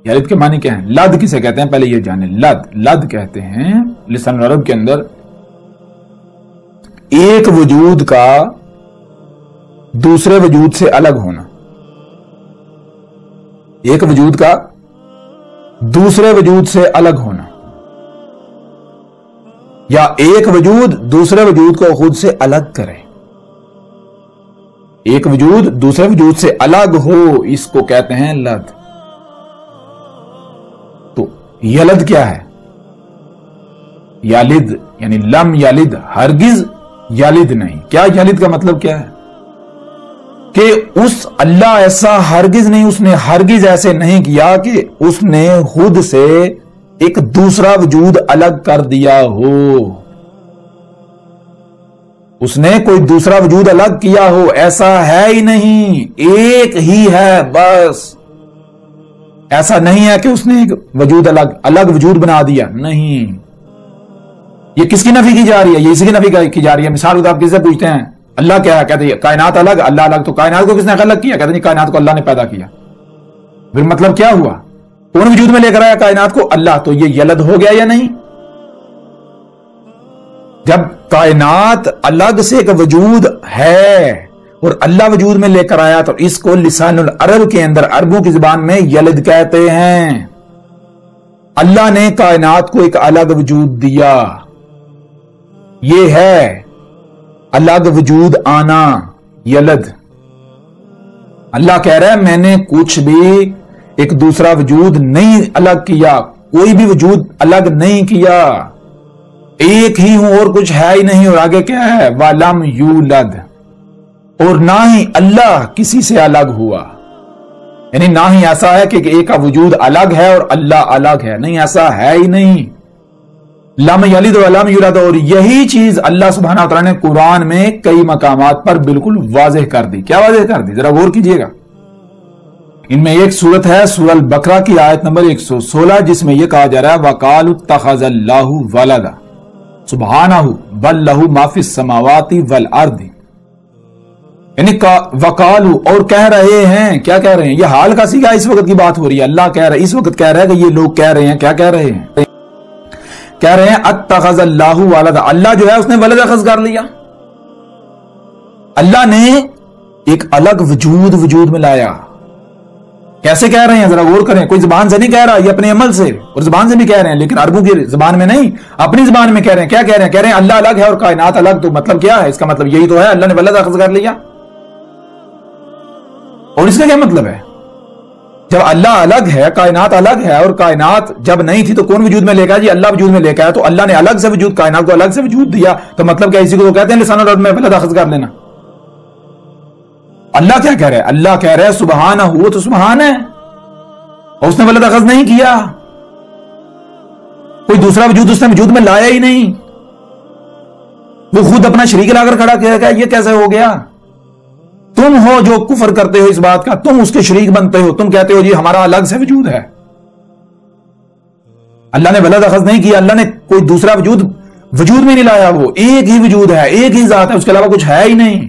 یلد کے معنی کیا ہے؟ لد کسے کہتے ہیں پہلے یہ جانیں. لد کہتے ہیں لسان عرب کے اندر ایک وجود کا دوسرے وجود سے الگ ہونا، ایک وجود کا دوسرے وجود سے الگ ہونا، یا ایک وجود دوسرے وجود کو خود سے الگ کرے، ایک وجود دوسرے وجود سے الگ ہو، اس کو کہتے ہیں لد۔ تو یلد کیا ہے؟ یالد یعنی لم یلد، ہرگز یلد نہیں۔ کیا یلد کا مطلب کیا ہے؟ کہ اس اللہ ایسا ہرگز نہیں، اس نے ہرگز ایسے نہیں کیا کہ اس نے خود سے ایک دوسرا وجود الگ کر دیا ہو، اس نے کوئی دوسرا وجود الگ کیا ہو، ایسا ہے ہی نہیں، ایک ہی ہے بس۔ ایسا نہیں ہے کہ اس نے ایک وجود الگ وجود بنا دیا، نہیں۔ یہ کس کی نفی کی جا رہی ہے؟ یہ اسی کی نفی کی جا رہی ہے۔ مثال آپ کس سے پوچھتے ہیں اللہ کیا ہے؟ کہتے ہیں کائنات الگ، اللہ الگ۔ تو کائنات کو کس نے الگ کیا؟ کہتے ہیں کائنات کو اللہ نے پیدا کیا۔ پھر مطلب کیا ہوا؟ کون وجود میں لے کر آیا کائنات کو؟ اللہ۔ تو یہ یلد ہو گیا یا نہیں؟ جب کائنات الگ سے ایک وجود ہے اور اللہ وجود میں لے کر آیا تو اس کو لسان العرب کے اندر، عربوں کی زبان میں یلد کہتے ہیں۔ اللہ نے کائنات کو ایک الگ وجود دیا، یہ ہے الگ وجود آنا، یلد۔ اللہ کہہ رہا ہے میں نے کچھ بھی ایک دوسرا وجود نہیں الگ کیا، کوئی بھی وجود الگ نہیں کیا، ایک ہی ہوں اور کچھ ہے ہی نہیں۔ اور آگے کیا ہے؟ وَلَمْ يُولَدْ، اور نہ ہی اللہ کسی سے الگ ہوا، یعنی نہ ہی ایسا ہے کہ ایک کا وجود الگ ہے اور اللہ الگ ہے، نہیں، ایسا ہے ہی نہیں۔ لم یلد ولم یولد، اور یہی چیز اللہ سبحانہ وتعالی نے قرآن میں کئی مقامات پر بالکل واضح کر دی۔ کیا واضح کر دی؟ ذرا غور کیجئے گا۔ ان میں ایک سورت ہے سورہ البقرہ کی آیت نمبر 116، جس میں یہ کہا جا رہا ہے وَقَالُوا اتَّخَذَ اللَّهُ وَلَدًا سُبْحَانَهُ بَل لَّهُ مَا فِي السَّمَاوَاتِ وَالْأَرْضِ، یعنی وَقَالُوا، اور کہہ رہے ہیں۔ کیا کہہ رہے ہیں؟ یہ حال کا سیگا اس وقت کی بات ہو رہی ہے۔ اللہ کہہ رہا ہے، اس وقت کہہ رہا ہے کہ یہ لوگ کہہ رہے ہیں، کیا کہہ رہے ہیں؟ کہہ رہے ہیں اتخذ اللہ ولدا، اللہ جو ہے اس نے ولد اخذ کر لیا۔ اللہ نے ایک الگ وجود میں لایا۔ کیسے کہہ رہے ہیں؟ ذرا غور کریں۔ کوئی زبان سے نہیں کہہ رہا، یہ اپنے عمل سے اور زبان سے بھی کہہ رہے ہیں، لیکن عربوں کی زبان میں نہیں، اپنی زبان میں کہہ رہے ہیں۔ کیا کہہ رہے ہیں؟ کہہ رہے ہیں اللہ الگ ہے اور کائنات الگ۔ تو مطلب کیا ہے اس کا؟ مطلب یہی تو ہے، اللہ نے ولد اخذ کر لیا۔ اور اس کا کیا مطلب ہے؟ جب اللہ الگ ہے، کائنات الگ ہے، اور کائنات جب نہیں تھی تو کون وجود میں لے کے آیا؟ جی اللہ وجود میں لے کے آیا۔ تو اللہ نے الگ سے وجود، کائنات کو الگ سے وجود دیا، تو مطلب کیا؟ اسی کو کہتے ہیں لسان العرب میں ولد اخذ کر لینا۔ اللہ کیا کہہ رہے ہیں؟ اللہ کہہ رہے ہیں سبحانہ، وہ تو سبحان ہے اور اس نے ولد اخذ نہیں کیا، کوئی دوسرا وجود اس نے وجود میں لایا ہی نہیں، وہ خود اپنا شریک لا کر کھڑا کیا۔ یہ کیسے ہو گیا؟ تم ہو جو کفر کرتے ہو اس بات کا، تم اس کے شریک بنتے ہو، تم کہتے ہو جی ہمارا الگ سے وجود ہے۔ اللہ نے ولد اخذ نہیں کیا، اللہ نے کوئی دوسرا وجود میں نہیں لایا، وہ ایک ہی وجود ہے، ایک ہی ذات ہے، اس کے علاوہ کچھ ہے ہی نہیں۔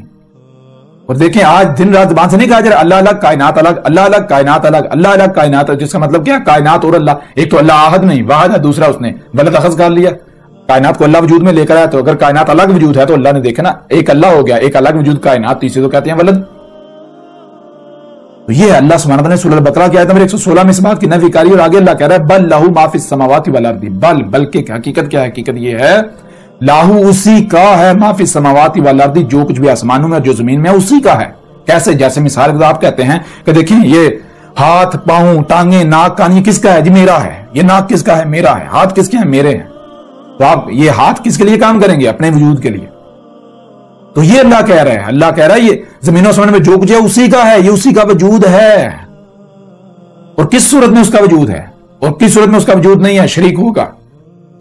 اور دیکھیں آج دن رات زبان سے نہیں کہا جا رہا اللہ الگ کائنات الگ، اللہ الگ کائنات الگ، اللہ الگ کائنات الگ، جس کا مطلب کیا؟ کائنات اور اللہ، ایک تو اللہ احد نہیں واحد ہے، دوسرا اس نے ولد اخذ کر لیا۔ کائنات کو اللہ وجود میں لے کر آیا، تو اگر کائنات الگ وجود ہے تو اللہ نے دیکھا نا ایک اللہ ہو گیا، ایک الگ وجود کائنات، تیسرے تو کہتے ہیں ولد۔ تو یہ اللہ سبحانہ وتعالی نے سورہ البقرہ کی آیت نمبر 116 میں اس بات کی نفی کری، اور آگے اللہ کہہ رہا ہے بل لہو ما فی السماوات والارض، بلکہ حقیقت کیا ہے؟ حقیقت یہ ہے لاہو اسی کا ہے، ما فی السماوات والارض، جو کچھ بھی آسمانوں میں اور جو زمین میں اسی کا ہے۔ کیسے؟ جیسے مثال کے آپ کہتے ہیں کہ دیکھیں یہ ہاتھ، پاؤں، ٹانگیں، ناک، کان، یہ کس کا ہے؟ جی میرا ہے۔ یہ ناک کس کا ہے؟ میرا ہے۔ ہاتھ کس کے ہیں؟ میرے ہیں۔ تو آپ یہ ہاتھ کس کے لیے کام کریں گے؟ اپنے وجود کے لیے۔ تو یہ اللہ کہہ رہا ہے، اللہ کہہ رہا ہے یہ زمین و آسمان میں جو کچھ ہے اسی کا ہے، یہ اسی کا وجود ہے۔ اور کس صورت میں اس کا وجود ہے اور کس صورت میں اس کا وجود نہیں ہے؟ شریک ہوگا۔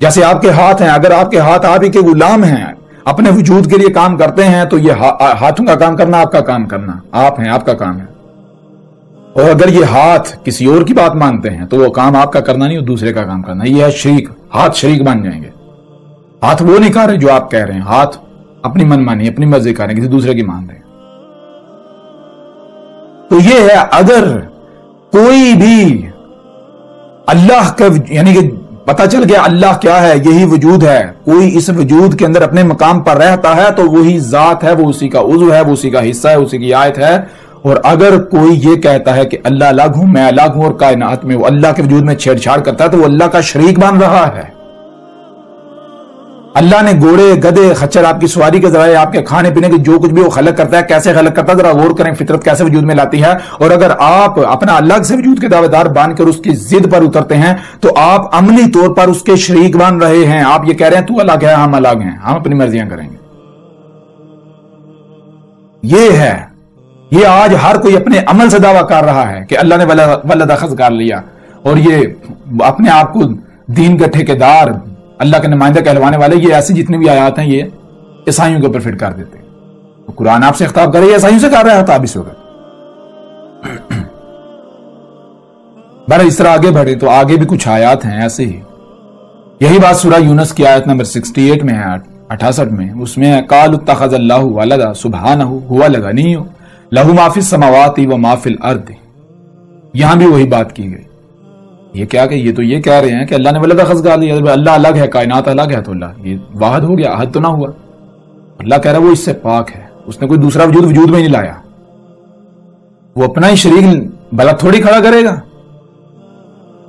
جیسے آپ کے ہاتھ ہیں، اگر آپ کے ہاتھ آپ ہی کے غلام ہیں، اپنے وجود کے لیے کام کرتے ہیں، تو یہ ہاتھوں کا کام کرنا آپ کا کام کرنا، آپ ہیں، آپ کا کام ہے۔ اور اگر یہ ہاتھ کسی اور کی بات مانتے ہیں تو وہ کام آپ کا کرنا نہیں، وہ دوسرے کا کام کرنا، یہ ہے شریک۔ ہاتھ شریک بن جائیں گے۔ ہاتھ وہ نہیں کر رہے جو آپ کہہ رہے ہیں، ہاتھ اپنی من مانی، اپنی مرضی کر رہے ہیں، کسی دوسرے کی مان رہے ہیں۔ تو یہ ہے اگر کوئی بھی اللہ کا یعنی کہ پتہ چل گیا اللہ کیا ہے، یہی وجود ہے. کوئی اس وجود کے اندر اپنے مقام پر رہتا ہے تو وہی ذات ہے، وہ اسی کا عضو ہے، وہ اسی کا حصہ ہے، اسی کی آیت ہے. اور اگر کوئی یہ کہتا ہے کہ اللہ الگ ہوں، میں الگ ہوں، اور کائنات میں وہ اللہ کے وجود میں چھیڑ چھاڑ کرتا ہے تو وہ اللہ کا شریک بن رہا ہے. اللہ نے گھوڑے، گدھے، خچر آپ کی سواری کے ذرائع، آپ کے کھانے پینے کے جو کچھ بھی وہ خلق کرتا ہے، کیسے خلق کرتا ہے ذرا غور کریں. فطرت کیسے وجود میں لاتی ہے. اور اگر آپ اپنا الگ سے وجود کے دعوے دار بن کر اس کی ضد پر اترتے ہیں تو آپ عملی طور پر اس کے شریک بن رہے ہیں. آپ یہ کہہ رہے ہیں تو الگ ہے، ہم الگ ہیں، ہم اپنی مرضیاں کریں گے. یہ ہے، یہ آج ہر کوئی اپنے عمل سے دعویٰ کر رہا ہے کہ اللہ نے ولد اخذ کر لیا، اور یہ اپنے آپ کو دین کے ٹھیکیدار، اللہ کے نمائندہ کہلوانے والے. یہ ایسی جتنی بھی آیات ہیں یہ عیسائیوں کے اوپر فٹ کر دیتے ہیں. تو قرآن آپ سے خطاب کر رہی ہے، عیسائیوں سے کر رہا ہے خطاب اس وقت. بہرحال اس طرح آگے بڑھے تو آگے بھی کچھ آیات ہیں ایسے ہی. یہی بات سورہ یونس کی آیت نمبر 68 میں ہے، 68 میں. اس میں قالوا اتخذ اللہ ولدا سبحانہ هو الغنی لہ ما فی السماوات و ما فی الارض. یہاں بھی وہی بات کی گئی. یہ کیا کہ یہ تو یہ کہہ رہے ہیں کہ اللہ نے ولد اخذ کر لیا، اللہ الگ ہے، کائنات الگ ہے، تو اللہ یہ واحد ہو گیا، احد تو نہ ہوا. اللہ کہہ رہا ہے وہ اس سے پاک ہے، اس نے کوئی دوسرا وجود میں نہیں لایا. وہ اپنا ہی شریک بھلا تھوڑی کھڑا کرے گا.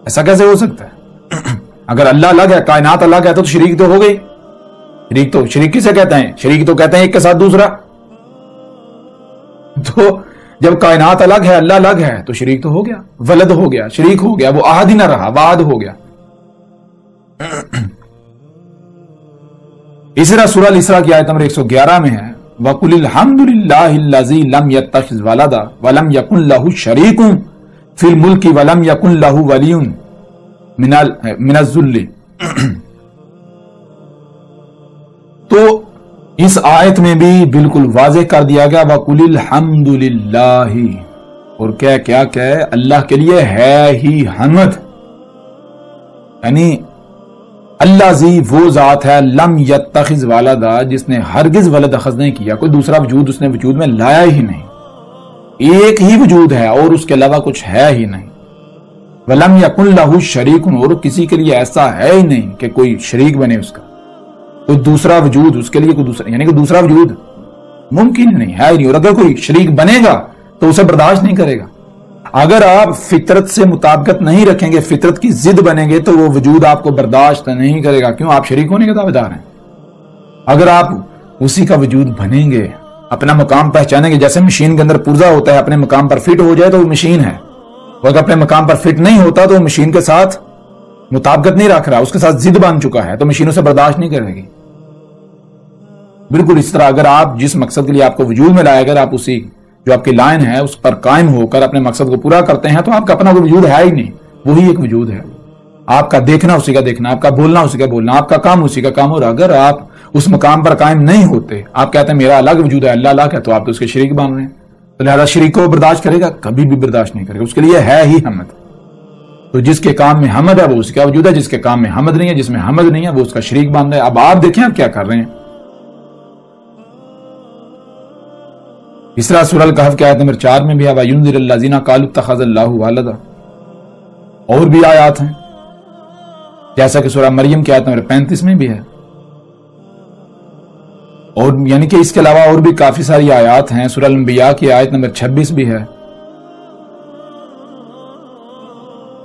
ایسا کیسے ہو سکتا ہے؟ اگر اللہ الگ ہے، کائنات الگ ہے تو شریک تو ہو گئی. شریک کسے کہتے ہیں؟ شریک تو کہتے ہیں ایک کے ساتھ دوسرا. تو جب کائنات الگ ہے، اللہ الگ ہے، تو شریک تو ہو گیا، ولد ہو گیا، شریک ہو گیا. وہ احد ہی نہ رہا، واحد ہو گیا. اسی طرح سورہ الاسراء کی آیت نمبر 111 میں ہے وَقُلِ الْحَمْدُ لِلَّهِ الَّذِي لَمْ يَتَّخِذْ وَلَدًا وَلَمْ يَكُنْ لَهُ شَرِيكٌ فِي الْمُلْكِ وَلَمْ يَكُنْ لَهُ وَلِيٌّ مِنَ الذُّلِّ. تو اس آیت میں بھی بالکل واضح کر دیا گیا وَقُلِ الْحَمْدُ لِلَّهِ، اور کیا کہ اللہ کے لیے ہے ہی حمد. یعنی اللہ زی وہ ذات ہے لم یتخذ ولدا، جس نے ہرگز ولد اخذ نہیں کیا، کوئی دوسرا وجود اس نے وجود میں لایا ہی نہیں. ایک ہی وجود ہے اور اس کے علاوہ کچھ ہے ہی نہیں. ولم یکن لہ شریک، اور کسی کے لیے ایسا ہے ہی نہیں کہ کوئی شریک بنے اس کا، کوئی دوسرا وجود اس کے لیے، کوئی دوسرا یعنی کہ دوسرا وجود ممکن نہیں ہے ہی نہیں. اور اگر کوئی شریک بنے گا تو اسے برداشت نہیں کرے گا. اگر آپ فطرت سے مطابقت نہیں رکھیں گے، فطرت کی ضد بنیں گے تو وہ وجود آپ کو برداشت نہیں کرے گا. کیوں؟ آپ شریک ہونے کے دعوے دار ہیں. اگر آپ اسی کا وجود بنیں گے، اپنا مقام پہچانیں گے، جیسے مشین کے اندر پرزہ ہوتا ہے، اپنے مقام پر فٹ ہو جائے تو وہ مشین ہے. وہ اگر اپنے مقام پر فٹ نہیں ہوتا تو وہ مشین کے ساتھ مطابقت نہیں رکھ رہا، اس کے ساتھ ضد بن چکا ہے، تو مشین اسے برداشت نہیں کرے گی. بالکل اس طرح اگر آپ جس مقصد کے لیے آپ کو وجود میں لائے، اگر آپ اسی جو آپ کی لائن ہے اس پر قائم ہو کر اپنے مقصد کو پورا کرتے ہیں تو آپ کا اپنا کوئی وجود ہے ہی نہیں، وہی ایک وجود ہے. آپ کا دیکھنا اسی کا دیکھنا، آپ کا بولنا اسی کا بولنا، آپ کا کام اسی کا کام. اور اگر آپ اس مقام پر قائم نہیں ہوتے، آپ کہتے ہیں میرا الگ وجود ہے، اللہ الگ ہے، تو آپ تو اس کے شریک بن رہے ہیں. تو لہذا شریک کو برداشت کرے گا؟ کبھی بھی برداشت نہیں کرے گا. اس کے لیے ہے ہی حمد. تو جس کے کام میں حمد ہے وہ اس کا وجود ہے، جس کے کام میں حمد نہیں ہے، جس میں حمد نہیں ہے وہ اس کا شریک بن رہا ہے. اب آپ دیکھیں آپ کیا کر رہے ہیں. اس طرح سورہ الکہف کی آیت نمبر 4 میں بھی ہے وَيُنذِرَ الَّذِينَ قَالُوا اتَّخَذَ اللَّهُ وَلَدًا. اور بھی آیات ہیں جیسا کہ سورہ مریم کی آیت نمبر 35 میں بھی ہے. اور یعنی کہ اس کے علاوہ اور بھی کافی ساری آیات ہیں. سورہ الانبیاء کی آیت نمبر 26 بھی ہے.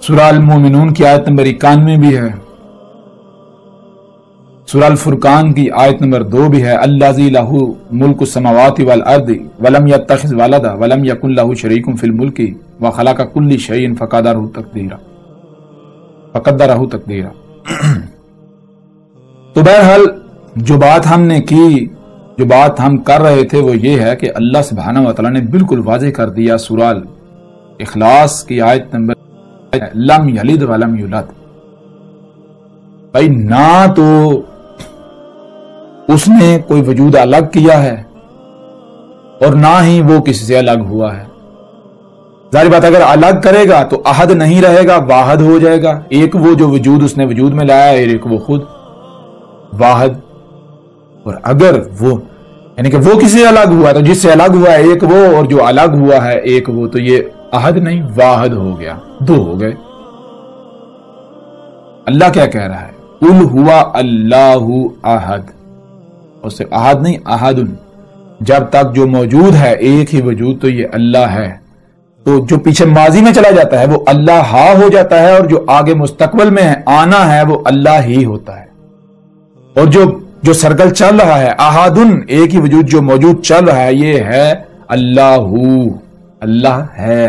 سورہ المومنون کی آیت نمبر 91 بھی ہے. سورہ الفرقان کی آیت نمبر 2 بھی ہے الذی لہ ملک السماوات والارض ولم یتخذ ولدا ولم یکن لہ شریک فی الملک وخلق کل شیء فقدرہ تقدیرا. تو بہرحال جو بات ہم نے کی، جو بات ہم کر رہے تھے وہ یہ ہے کہ اللہ سبحانہ وتعالی نے بالکل واضح کر دیا سورہ اخلاص کی آیت نمبر لم یلد ولم یولد. بھائی نہ تو اس نے کوئی وجود الگ کیا ہے اور نہ ہی وہ کسی سے الگ ہوا ہے. ظاہر بات اگر الگ کرے گا تو احد نہیں رہے گا، واحد ہو جائے گا. ایک وہ جو وجود اس نے وجود میں لایا ہے، ایک وہ خود واحد. اور اگر وہ یعنی کہ وہ کسی سے الگ ہوا تو جس سے الگ ہوا ہے ایک وہ، اور جو الگ ہوا ہے ایک وہ، تو یہ احد نہیں واحد ہو گیا، دو ہو گئے. اللہ کیا کہہ رہا ہے؟ قل ہوا اللہ احد، اور صرف احد نہیں، احد، جب تک جو موجود ہے ایک ہی وجود تو یہ اللہ ہے، تو جو پیچھے ماضی میں چلا جاتا ہے وہ اللہ ہا ہو جاتا ہے، اور جو آگے مستقبل میں آنا ہے وہ اللہ ہی ہوتا ہے، اور جو سرکل چل رہا ہے احدن، ایک ہی وجود جو موجود چل رہا ہے یہ ہے اللہ، اللہ ہے۔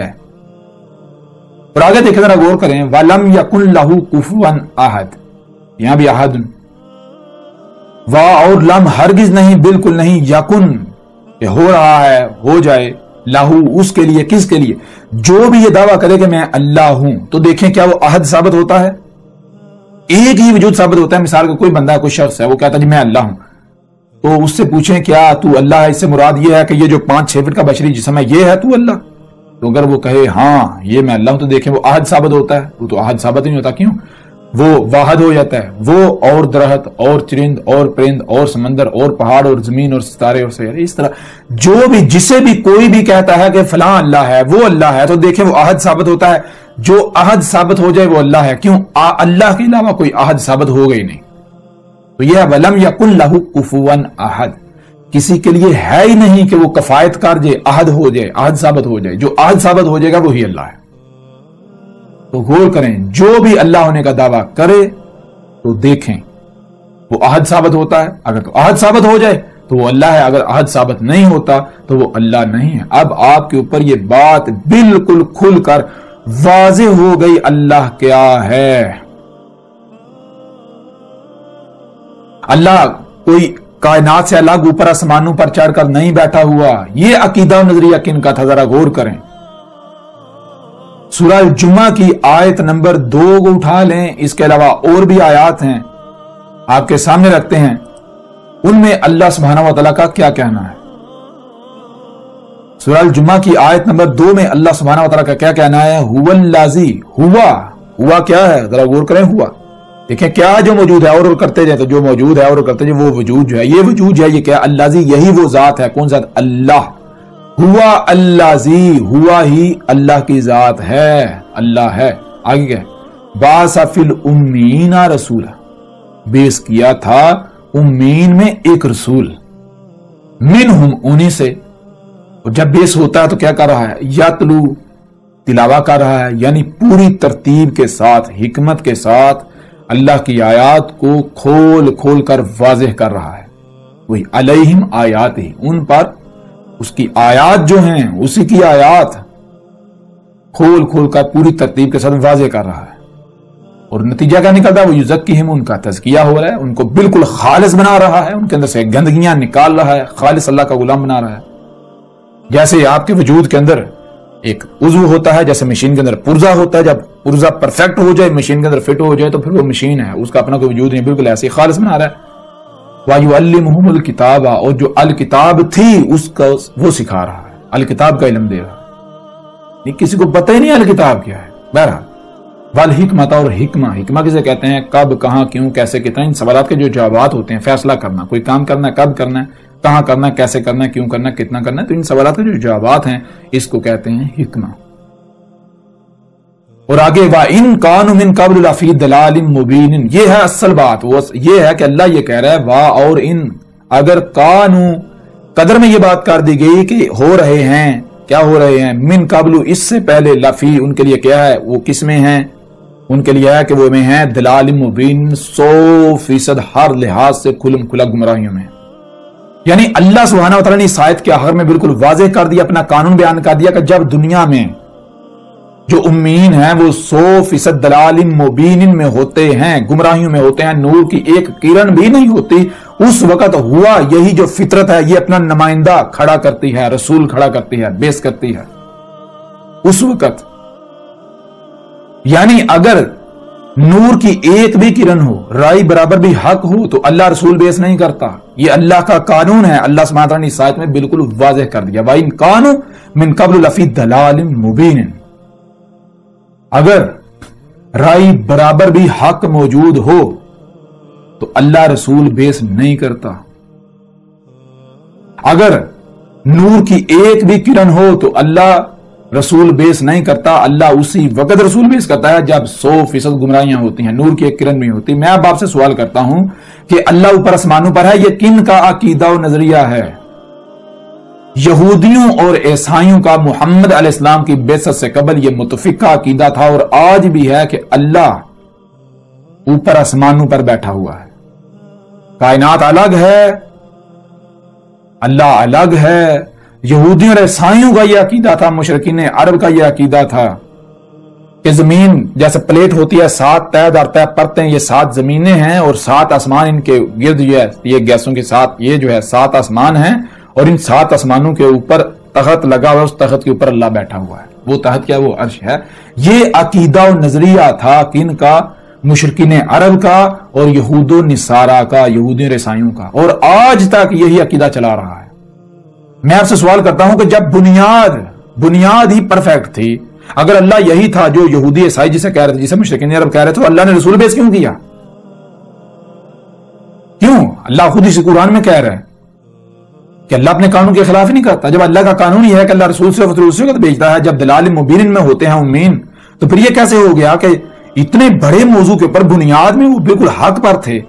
اور آگے دیکھیں ذرا غور کریں، وَلَمْ يَكُنْ لَهُ كُفُوًا أَحَدٌ، یہاں بھی احد، وا اور لم ہرگز نہیں، بالکل نہیں، یکن کہ ہو رہا ہے، ہو جائے، لہو اس کے لیے، کس کے لیے؟ جو بھی یہ دعویٰ کرے کہ میں اللہ ہوں، تو دیکھیں کیا وہ احد ثابت ہوتا ہے؟ ایک ہی وجود ثابت ہوتا ہے۔ مثال کا کوئی بندہ ہے، کوئی شخص ہے، وہ کہتا ہے جی میں اللہ ہوں، تو اس سے پوچھیں کیا تو اللہ ہے؟ اس سے مراد یہ ہے کہ یہ جو 5-6 فٹ کا بشری جسم ہے یہ ہے تو اللہ؟ تو اگر وہ کہے ہاں یہ میں اللہ ہوں، تو دیکھیں وہ احد ثابت ہوتا ہے؟ وہ تو احد ثابت نہیں ہوتا، کیوں؟ وہ واحد ہو جاتا ہے، وہ اور درخت اور چرند اور پرند اور سمندر اور پہاڑ اور زمین اور ستارے اور سیارے، اس طرح جو بھی جسے بھی کوئی بھی کہتا ہے کہ فلاں اللہ ہے، وہ اللہ ہے، تو دیکھیں وہ احد ثابت ہوتا ہے۔ جو احد ثابت ہو جائے وہ اللہ ہے، کیوں؟ اللہ کے علاوہ کوئی احد ثابت ہو گئی نہیں۔ تو یہ وَلَمْ يَكُنْ لَهُ كُفُوًا أَحَدٌ، کسی کے لیے ہے ہی نہیں کہ وہ کفایت کر جائے، احد ہو جائے، احد ثابت ہو جائے۔ جو احد ثابت ہو جائے گا وہی اللہ ہے۔ تو غور کریں، جو بھی اللہ ہونے کا دعویٰ کرے تو دیکھیں وہ احد ثابت ہوتا ہے، اگر تو احد ثابت ہو جائے تو وہ اللہ ہے، اگر احد ثابت نہیں ہوتا تو وہ اللہ نہیں ہے۔ اب آپ کے اوپر یہ بات بالکل کھل کر واضح ہو گئی، اللہ کیا ہے۔ اللہ کوئی کائنات سے الگ اوپر آسمانوں پر چڑھ کر نہیں بیٹھا ہوا۔ یہ عقیدہ و نظریہ کن کا تھا؟ ذرا غور کریں۔ سورہ الجمعہ کی آیت نمبر 2 کو اٹھا لیں، اس کے علاوہ اور بھی آیات ہیں آپ کے سامنے رکھتے ہیں، ان میں اللہ سبحانہ و تعالیٰ کا کیا کہنا ہے۔ سورہ الجمعہ کی آیت نمبر 2 میں اللہ سبحانہ و تعالیٰ کا کیا کہنا ہے؟ هو الذی، ہوا کیا ہے؟ ذرا غور کریں، ہوا دیکھیں کیا جو موجود ہے، اور کرتے جائیں تو جو موجود ہے اور کرتے جائیں، وہ وجود جو ہے، یہ وجود جو ہے یہ کیا؟ الذی، یہی وہ ذات ہے۔ کون ذات؟ اللہ۔ ہوا الذی، ہوا ہی اللہ کی ذات ہے، اللہ ہے۔ آگے کیا ہے؟ بعث فی الامیین رسولا، بیس کیا تھا امین میں ایک رسول، منہم، انہی سے۔ اور جب بیس ہوتا ہے تو کیا کر رہا ہے؟ یتلو، تلاوہ کر رہا ہے، یعنی پوری ترتیب کے ساتھ، حکمت کے ساتھ اللہ کی آیات کو کھول کھول کر واضح کر رہا ہے۔ وہی علیہم آیات ہی، ان پر اس کی آیات جو ہیں، اسی کی آیات کھول کھول کر پوری ترتیب کے ساتھ واضح کر رہا ہے۔ اور نتیجہ کیا نکلتا ہے؟ وہ یزکیہم، ان کا تزکیہ ہو رہا ہے، ان کو بالکل خالص بنا رہا ہے، ان کے اندر سے گندگیاں نکال رہا ہے، خالص اللہ کا غلام بنا رہا ہے۔ جیسے آپ کے وجود کے اندر ایک عضو ہوتا ہے، جیسے مشین کے اندر پرزا ہوتا ہے، جب پرزا پرفیکٹ ہو جائے، مشین کے اندر فٹ ہو جائے تو پھر وہ مشین ہے، اس کا اپنا کوئی وجود نہیں، بالکل ایسے ہی خالص بنا رہا ہے۔ وَيُعَلِّمُهُمُ الْكِتَابَ، اور جو الکتاب تھی اس کا وہ سکھا رہا ہے، الکتاب کا علم دے رہا ہے۔ کسی کو پتہ ہی نہیں الکتاب کیا ہے۔ بہرحال والحکمت، اور حکمہ کسے کہتے ہیں؟ کب، کہاں، کیوں، کیسے، کتنا، ان سوالات کے جو جوابات ہوتے ہیں، فیصلہ کرنا، کوئی کام کرنا ہے کب کرنا ہے، کہاں کرنا ہے، کیسے کرنا ہے، کیوں کرنا ہے، کتنا کرنا ہے، تو ان سوالات کے جو جوابات ہیں اس کو کہتے ہیں حکمہ۔ اور آگے وَإِن كَانُوا مِن قَبْلُ لَفِي ضَلَالٍ مُبِينٍ، یہ ہے اصل بات، وہ یہ ہے کہ اللہ یہ کہہ رہا ہے وا اور ان، اگر کانو قدر میں یہ بات کر دی گئی کہ ہو رہے ہیں، کیا ہو رہے ہیں؟ من قبل، اس سے پہلے، لفی، ان کے لیے کیا ہے؟ وہ کس میں ہیں؟ ان کے لیے ہے کہ وہ میں ہیں ضلال مبین، 100% ہر لحاظ سے کھلم کھلا گمراہیوں میں۔ یعنی اللہ سبحانہ و تعالیٰ نے اس آیت کے آخر میں بالکل واضح کر دیا، اپنا قانون بیان کر دیا کہ جب دنیا میں جو امیین ہیں وہ 100% ضلال مبین میں ہوتے ہیں، گمراہیوں میں ہوتے ہیں، نور کی ایک کرن بھی نہیں ہوتی، اس وقت ہوا یہی جو فطرت ہے یہ اپنا نمائندہ کھڑا کرتی ہے، رسول کھڑا کرتی ہے، بیس کرتی ہے اس وقت۔ یعنی اگر نور کی ایک بھی کرن ہو، رائی برابر بھی حق ہو، تو اللہ رسول بیس نہیں کرتا، یہ اللہ کا قانون ہے۔ اللہ سبحانہ وتعالیٰ نے اس آیت میں بالکل واضح کر دیا وَإِن كَانُوا مِن قَبْلُ لَفِي ضَلَالٍ مُبِينٍ، اگر رائی برابر بھی حق موجود ہو تو اللہ رسول بیس نہیں کرتا، اگر نور کی ایک بھی کرن ہو تو اللہ رسول بیس نہیں کرتا، اللہ اسی وقت رسول بیس کرتا ہے جب 100% گمراہیاں ہوتی ہیں، نور کی ایک کرن بھی ہوتی ہے۔ میں اب آپ سے سوال کرتا ہوں کہ اللہ اوپر آسمانوں پر ہے، یہ کن کا عقیدہ و نظریہ ہے؟ یہودیوں اور عیسائیوں کا محمد علیہ السلام کی بعثت سے قبل یہ متفقہ عقیدہ تھا، اور آج بھی ہے کہ اللہ اوپر آسمانوں پر بیٹھا ہوا ہے، کائنات الگ ہے، اللہ الگ ہے۔ یہودیوں اور عیسائیوں کا یہ عقیدہ تھا، مشرکین عرب کا یہ عقیدہ تھا کہ زمین جیسے پلیٹ ہوتی ہے، 7 تہہ در تہہ پرتیں، یہ 7 زمینیں ہیں اور 7 آسمان ان کے گرد جو ہے یہ گیسوں کے ساتھ یہ جو ہے 7 آسمان ہیں، اور ان 7 آسمانوں کے اوپر تخت لگا ہوا، اس تخت کے اوپر اللہ بیٹھا ہوا ہے۔ وہ تخت کیا؟ وہ عرش ہے۔ یہ عقیدہ و نظریہ تھا کن کا؟ مشرکین عرب کا اور یہود و نصارہ کا، یہودیوں اور عیسائیوں کا، اور آج تک یہی عقیدہ چلا رہا ہے۔ میں آپ سے سوال کرتا ہوں کہ جب بنیاد ہی پرفیکٹ تھی، اگر اللہ یہی تھا جو یہودی عیسائی جسے کہہ رہے تھے، جسے مشرکین عرب کہہ رہے تھے، تو اللہ نے رسول بیس کیوں کیا؟ کیوں؟ اللہ خود اسی قرآن میں کہہ رہا ہے کہ اللہ اپنے قانون کے خلاف ہی نہیں کرتا۔ جب اللہ کا قانون یہ ہے کہ اللہ رسول سے اسی وقت بھیجتا ہے جب دلال مبین میں ہوتے ہیں امین، تو پھر یہ کیسے ہو گیا کہ اتنے بڑے موضوع کے اوپر بنیاد میں وہ بالکل حق پر تھے،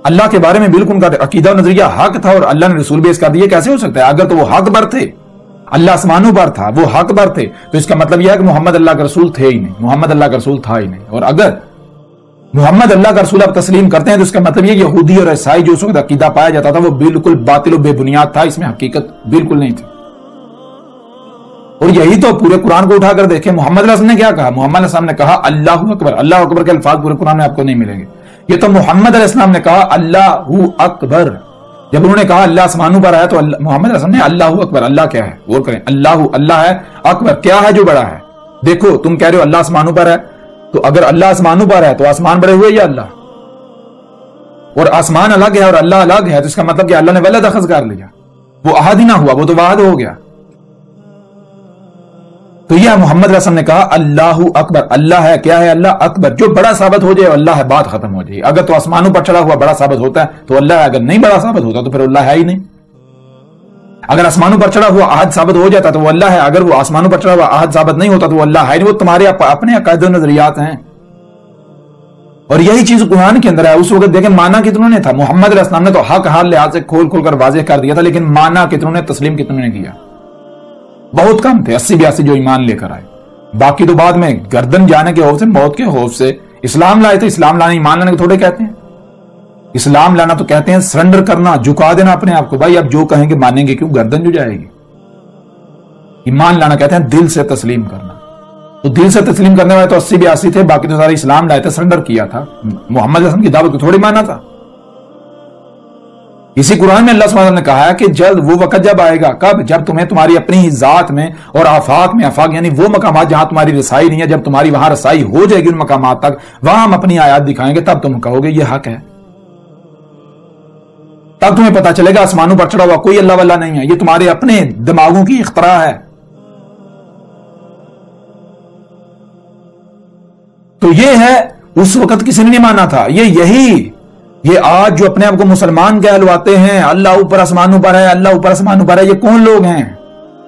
اللہ کے بارے میں بالکل ان کا عقیدہ و نظریہ حق تھا، اور اللہ نے رسول بیس کر دیا؟ کیسے ہو سکتا ہے؟ اگر تو وہ حق پر تھے، اللہ آسمانوں پر تھا، وہ حق پر تھے، تو اس کا مطلب یہ ہے کہ محمد اللہ کا رسول تھے ہی نہیں، محمد اللہ کا رسول تھا ہی نہیں۔ اور اگر محمد اللہ کا رسول آپ تسلیم کرتے ہیں تو اس کا مطلب یہ یہودی اور عیسائی جو اس وقت عقیدہ پایا جاتا تھا وہ بالکل باطل و بے بنیاد تھا، اس میں حقیقت بالکل نہیں تھی۔ اور یہی تو پورے قرآن کو اٹھا کر دیکھیں، محمد علیہ السلام نے کیا کہا؟ محمد علیہ السلام نے کہا اللہ اکبر۔ اللہ اکبر کے الفاظ پورے قرآن میں آپ کو نہیں ملیں گے۔ یہ تو محمد علیہ السلام نے کہا اللہ اکبر۔ جب انہوں نے کہا اللہ آسمانوں پر ہے تو محمد علیہ السلام نے اللہ اکبر۔ اللہ کیا ہے؟ غور کریں، اللہ ہے، اکبر کیا ہے جو بڑا ہے؟ دیکھو تم کہہ رہے ہو اللہ آسمانوں پر ہے، تو اگر اللہ آسمانوں پر ہے تو آسمان بڑے ہوئے یا اللہ؟ اور آسمان الگ ہے اور اللہ الگ ہے، تو اس کا مطلب کہ اللہ نے ولد اخذ کر لیا، وہ احد ہی نہ ہوا، وہ تو واحد ہو گیا۔ تو یہ محمد علیہ السلام نے کہا اللہ اکبر۔ اللہ ہے، کیا ہے؟ اللہ اکبر، جو بڑا ثابت ہو جائے اللہ ہے، بات ختم ہو جائے۔ اگر تو آسمانوں پر چڑھا ہوا بڑا ثابت ہوتا ہے تو اللہ ہے، اگر نہیں بڑا ثابت ہوتا تو پھر اللہ ہے ہی نہیں۔ اگر آسمانوں پر چڑھا ہوا احد ثابت ہو جاتا تو وہ اللہ ہے، اگر وہ آسمانوں پر چڑھا ہوا احد ثابت نہیں ہوتا تو وہ اللہ ہے نہیں۔ وہ تمہارے اپنے عقائد و نظریات ہیں، اور یہی چیز قرآن کے اندر ہے۔ اس وقت دیکھیں مانا کتنوں نے تھا؟ محمد علیہ السلام نے تو حق حال لحاظ سے کھول کھول کر واضح کر دیا تھا، لیکن مانا کتنوں نے، تسلیم کتنوں نے کیا؟ بہت کم تھے، 80-82 جو ایمان لے کر آئے۔ باقی تو بعد میں گردن جانے کے خوف سے، موت کے خوف سے اسلام لائے تھے۔ اسلام لانا ایمان لانے کو تھوڑے کہتے ہیں، اسلام لانا تو کہتے ہیں سرنڈر کرنا، جھکا دینا اپنے آپ کو۔ بھائی اب جو کہیں گے مانیں گے کیوں؟ گردن جو جائے گی۔ ایمان لانا کہتے ہیں دل سے تسلیم کرنا، تو دل سے تسلیم کرنے والے تو 80-82 تھے، باقی تو سارے اسلام لائے تھے، سرنڈر کیا تھا۔ محمد علیہ السلام کی دعوت کو تھوڑی مانا تھا۔ اسی قرآن میں اللہ سبحانہ وتعالیٰ نے کہا ہے کہ جلد وہ وقت جب آئے گا، کب؟ جب تمہیں تمہاری اپنی ہی ذات میں اور آفاق میں، آفاق یعنی وہ مقامات جہاں تمہاری رسائی نہیں ہے، جب تمہاری وہاں رسائی ہو جائے گی ان مقامات تک، وہاں ہم اپنی آیات دکھائیں گے، تب تم کہو گے یہ حق ہے۔ تب تمہیں پتا چلے گا آسمانوں پر چڑھا ہوا کوئی اللہ واللہ نہیں ہے، یہ تمہارے اپنے دماغوں کی اختراع ہے۔ تو یہ ہے اس وقت کسی نے نہیں مانا تھا۔ یہ آج جو اپنے آپ کو مسلمان کہلواتے ہیں، اللہ اوپر آسمانوں پر ہے، اللہ اوپر آسمانوں پر ہے، یہ کون لوگ ہیں؟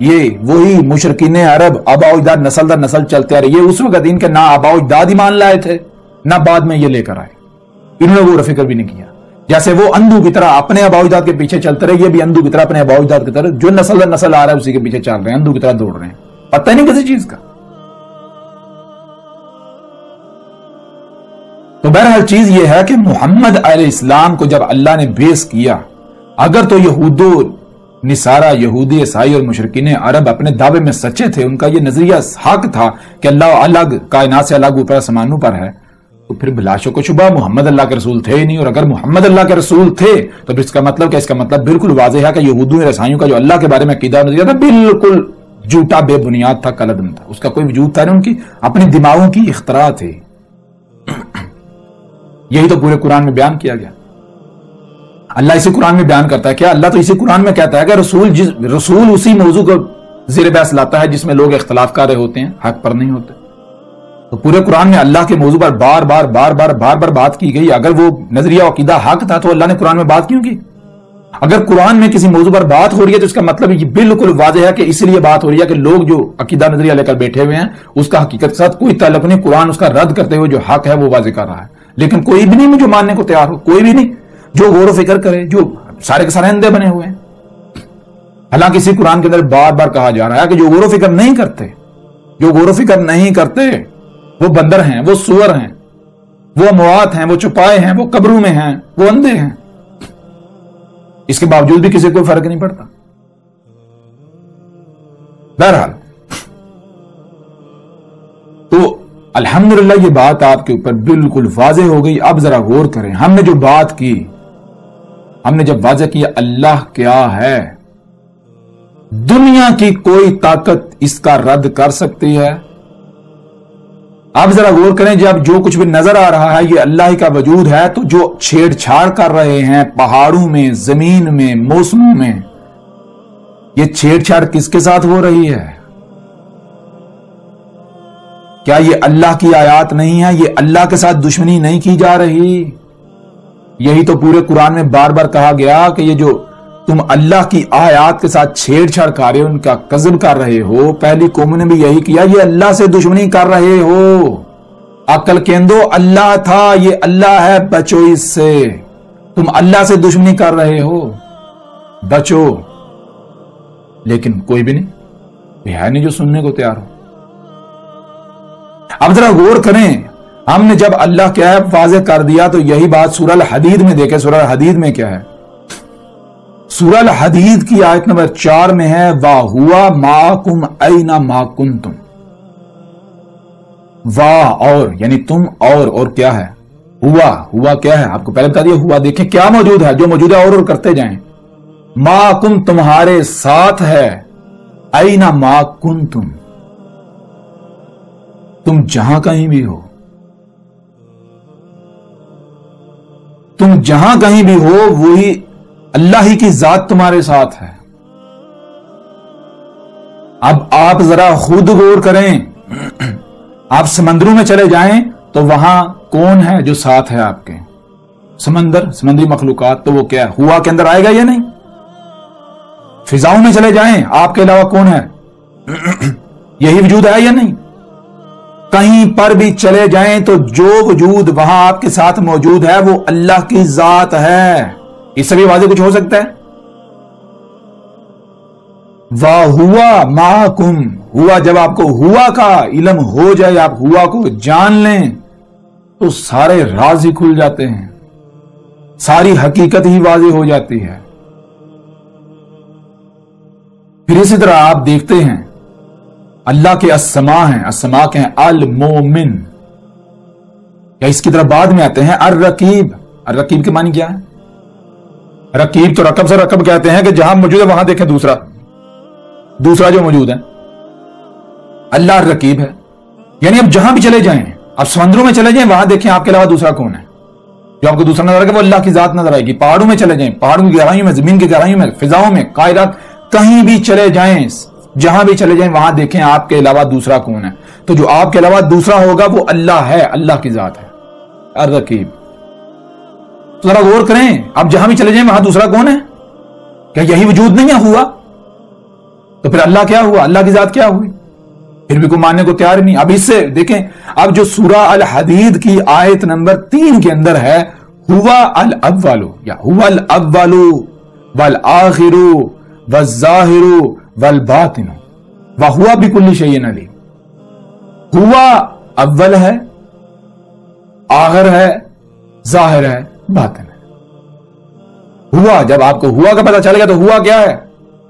یہ وہی مشرکین عرب، آباء و اجداد نسل در نسل چلتے آ رہے۔ یہ اس وقت ان کے نہ آباء و اجداد ایمان لائے تھے، نہ بعد میں یہ لے کر آئے، انہوں نے وہ فکر بھی نہیں کیا۔ جیسے وہ اندھو کی طرح اپنے آباء و اجداد کے پیچھے چلتے رہے، یہ بھی اندھو کی طرح اپنے آباء و اجداد کی طرح جو نسل در نسل آ رہا ہے اسی کے پیچھے چل رہے ہیں، اندھو کی طرح دوڑ رہے ہیں، پتہ ہی نہیں کسی چیز کا۔ تو بہرحال چیز یہ ہے کہ محمد علیہ السلام کو جب اللہ نے بیس کیا، اگر تو یہود و نصارہ، یہودی عیسائی اور مشرکین عرب اپنے دعوے میں سچے تھے، ان کا یہ نظریہ حق تھا کہ اللہ الگ، کائنات سے الگ اوپر آسمانوں پر ہے، تو پھر بلا شک و شبہ محمد اللہ کے رسول تھے ہی نہیں۔ اور اگر محمد اللہ کے رسول تھے تو پھر اس کا مطلب کیا؟ اس کا مطلب بالکل واضح ہے کہ یہودیوں اور عیسائیوں کا جو اللہ کے بارے میں عقیدہ نظریہ تھا بالکل جھوٹا، بے بنیاد تھا، کلعدم تھا، اس کا کوئی وجود تھا نہیں، ان کی اپنی دماغوں کی اختراع تھی۔ یہی تو پورے قرآن میں بیان کیا گیا۔ اللہ اسی قرآن میں بیان کرتا ہے کیا؟ اللہ تو اسی قرآن میں کہتا ہے کہ رسول اسی موضوع کو زیر بحث لاتا ہے جس میں لوگ اختلاف کر رہے ہوتے ہیں، حق پر نہیں ہوتے۔ تو پورے قرآن میں اللہ کے موضوع پر بار بار بات کی گئی۔ اگر وہ نظریہ عقیدہ حق تھا تو اللہ نے قرآن میں بات کیوں کی؟ اگر قرآن میں کسی موضوع پر بات ہو رہی ہے تو اس کا مطلب یہ بالکل واضح ہے کہ اس لیے بات ہو رہی ہے کہ لوگ جو عقیدہ نظریہ لے کر بیٹھے ہوئے ہیں اس کا حقیقت کے ساتھ کوئی تعلق نہیں، قرآن اس کا رد کرتے ہوئے جو حق ہے وہ واضح کر رہا ہے، لیکن کوئی بھی نہیں جو ماننے کو تیار ہو، کوئی بھی نہیں جو غور و فکر کرے، جو سارے کے سارے اندھے بنے ہوئے ہیں۔ حالانکہ اسی قرآن کے اندر بار بار کہا جا رہا ہے کہ جو غور و فکر نہیں کرتے، جو غور و فکر نہیں کرتے وہ بندر ہیں، وہ سور ہیں، وہ اموات ہیں، وہ چپائے ہیں، وہ قبروں میں ہیں، وہ اندھے ہیں۔ اس کے باوجود بھی کسی کو فرق نہیں پڑتا۔ بہرحال تو الحمدللہ یہ بات آپ کے اوپر بالکل واضح ہو گئی۔ اب ذرا غور کریں، ہم نے جو بات کی، ہم نے جب واضح کیا اللہ کیا ہے، دنیا کی کوئی طاقت اس کا رد کر سکتی ہے؟ اب ذرا غور کریں، جب جو کچھ بھی نظر آ رہا ہے یہ اللہ ہی کا وجود ہے، تو جو چھیڑ چھاڑ کر رہے ہیں پہاڑوں میں، زمین میں، موسموں میں، یہ چھیڑ چھاڑ کس کے ساتھ ہو رہی ہے؟ کیا یہ اللہ کی آیات نہیں ہے؟ یہ اللہ کے ساتھ دشمنی نہیں کی جا رہی؟ یہی تو پورے قرآن میں بار بار کہا گیا کہ یہ جو تم اللہ کی آیات کے ساتھ چھیڑ چھاڑ کر رہے ہو، ان کا کذب کر رہے ہو، پہلی قوم نے بھی یہی کیا، یہ اللہ سے دشمنی کر رہے ہو۔ عقل کیندو اللہ تھا، یہ اللہ ہے، بچو اس سے۔ تم اللہ سے دشمنی کر رہے ہو، بچو۔ لیکن کوئی بھی نہیں، یہ ہے نہیں جو سننے کو تیار ہو۔ اب ذرا غور کریں، ہم نے جب اللہ کیا ہے واضح کر دیا تو یہی بات سورہ الحدید میں دیکھیں۔ سورہ الحدید میں کیا ہے؟ سورہ الحدید کی آیت نمبر 4 میں ہے وَهُوَ مَعَكُمْ أَيْنَ مَا كُنْتُمْ۔ واہ اور یعنی تم، اور کیا ہے؟ ہوا کیا ہے؟ آپ کو پہلے بتا دیا ہوا، دیکھیں کیا موجود ہے، جو موجود ہے اور کرتے جائیں۔ مَعَكُمْ تمہارے ساتھ ہے، أَيْنَ مَا كُنْتُمْ تم جہاں کہیں بھی ہو، تم جہاں کہیں بھی ہو وہی اللہ ہی کی ذات تمہارے ساتھ ہے۔ اب آپ ذرا خود غور کریں، آپ سمندروں میں چلے جائیں تو وہاں کون ہے جو ساتھ ہے آپ کے؟ سمندری مخلوقات، تو وہ کیا ہے؟ ہوا کے اندر آئے گا یا نہیں؟ فضاؤں میں چلے جائیں، آپ کے علاوہ کون ہے؟ یہی وجود ہے یا نہیں؟ کہیں پر بھی چلے جائیں تو جو وجود وہاں آپ کے ساتھ موجود ہے وہ اللہ کی ذات ہے۔ اس سے بھی واضح کچھ ہو سکتا ہے؟ وَهُوَ مَعَكُمْ، ہوا جب آپ کو ہوا کا علم ہو جائے، آپ ہوا کو جان لیں تو سارے راز ہی کھل جاتے ہیں، ساری حقیقت ہی واضح ہو جاتی ہے۔ پھر اسی طرح آپ دیکھتے ہیں اللہ کے اسماء ہیں، اسماء کے ہیں المومن، یا اس کی طرف بعد میں آتے ہیں الرقیب۔ الرقیب کے معنی کیا ہے؟ رقیب تو رقب سے رقب کہتے ہیں کہ جہاں موجود ہے وہاں دیکھیں دوسرا جو موجود ہے، اللہ رقیب ہے، یعنی اب جہاں بھی چلے جائیں، اب سمندروں میں چلے جائیں وہاں دیکھیں آپ کے علاوہ دوسرا کون ہے جو آپ کو دوسرا نظر آئے گا، وہ اللہ کی ذات نظر آئے گی۔ پہاڑوں میں چلے جائیں، پہاڑوں کی گہرائیوں میں، زمین کی گہرائیوں میں، فضاؤں میں، کائنات، کہیں بھی چلے جائیں، جہاں بھی چلے جائیں وہاں دیکھیں آپ کے علاوہ دوسرا کون ہے، تو جو آپ کے علاوہ دوسرا ہوگا وہ اللہ ہے، اللہ کی ذات ہے الرقیب۔ تو ذرا غور کریں، اب جہاں بھی چلے جائیں وہاں دوسرا کون ہے؟ کیا یہی وجود نہیں ہے ہوا؟ تو پھر اللہ کیا ہوا؟ اللہ کی ذات کیا ہوئی؟ پھر بھی کوئی ماننے کو تیار نہیں۔ اب اس سے دیکھیں، اب جو سورہ الحدید کی آیت نمبر 3 کے اندر ہے ہوا الاول، یا ہوا الاول والآخر والظاہر والباطن وہوا بکل شیء علیم۔ ہوا اول ہے، آخر ہے، ظاہر ہے، باطن ہے۔ ہوا، جب آپ کو ہوا کا پتہ چل گیا تو ہوا کیا ہے؟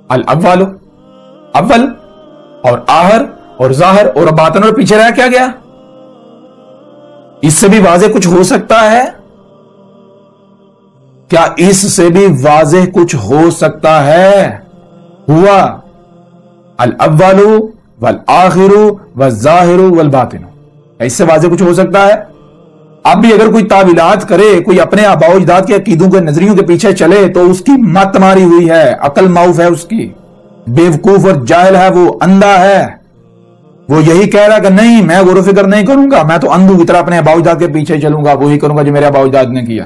الاول، اول اور آخر اور ظاہر اور باطن، اور پیچھے رہ کیا گیا؟ اس سے بھی واضح کچھ ہو سکتا ہے کیا؟ اس سے بھی واضح کچھ ہو سکتا ہے؟ ہوا الاول والآخر والظاہر والباطن، اس سے واضح کچھ ہو سکتا ہے؟ اب بھی اگر کوئی تعویلات کرے، کوئی اپنے آباء و اجداد کے عقیدوں کے نظریوں کے پیچھے چلے تو اس کی مت ماری ہوئی ہے، عقل معاف ہے اس کی، بیوقوف اور جاہل ہے، وہ اندھا ہے۔ وہ یہی کہہ رہا کہ نہیں میں غور و فکر نہیں کروں گا، میں تو اندھوں کی طرح اپنے آباء و اجداد کے پیچھے چلوں گا، وہی کروں گا جو میرے آباء و اجداد نے کیا۔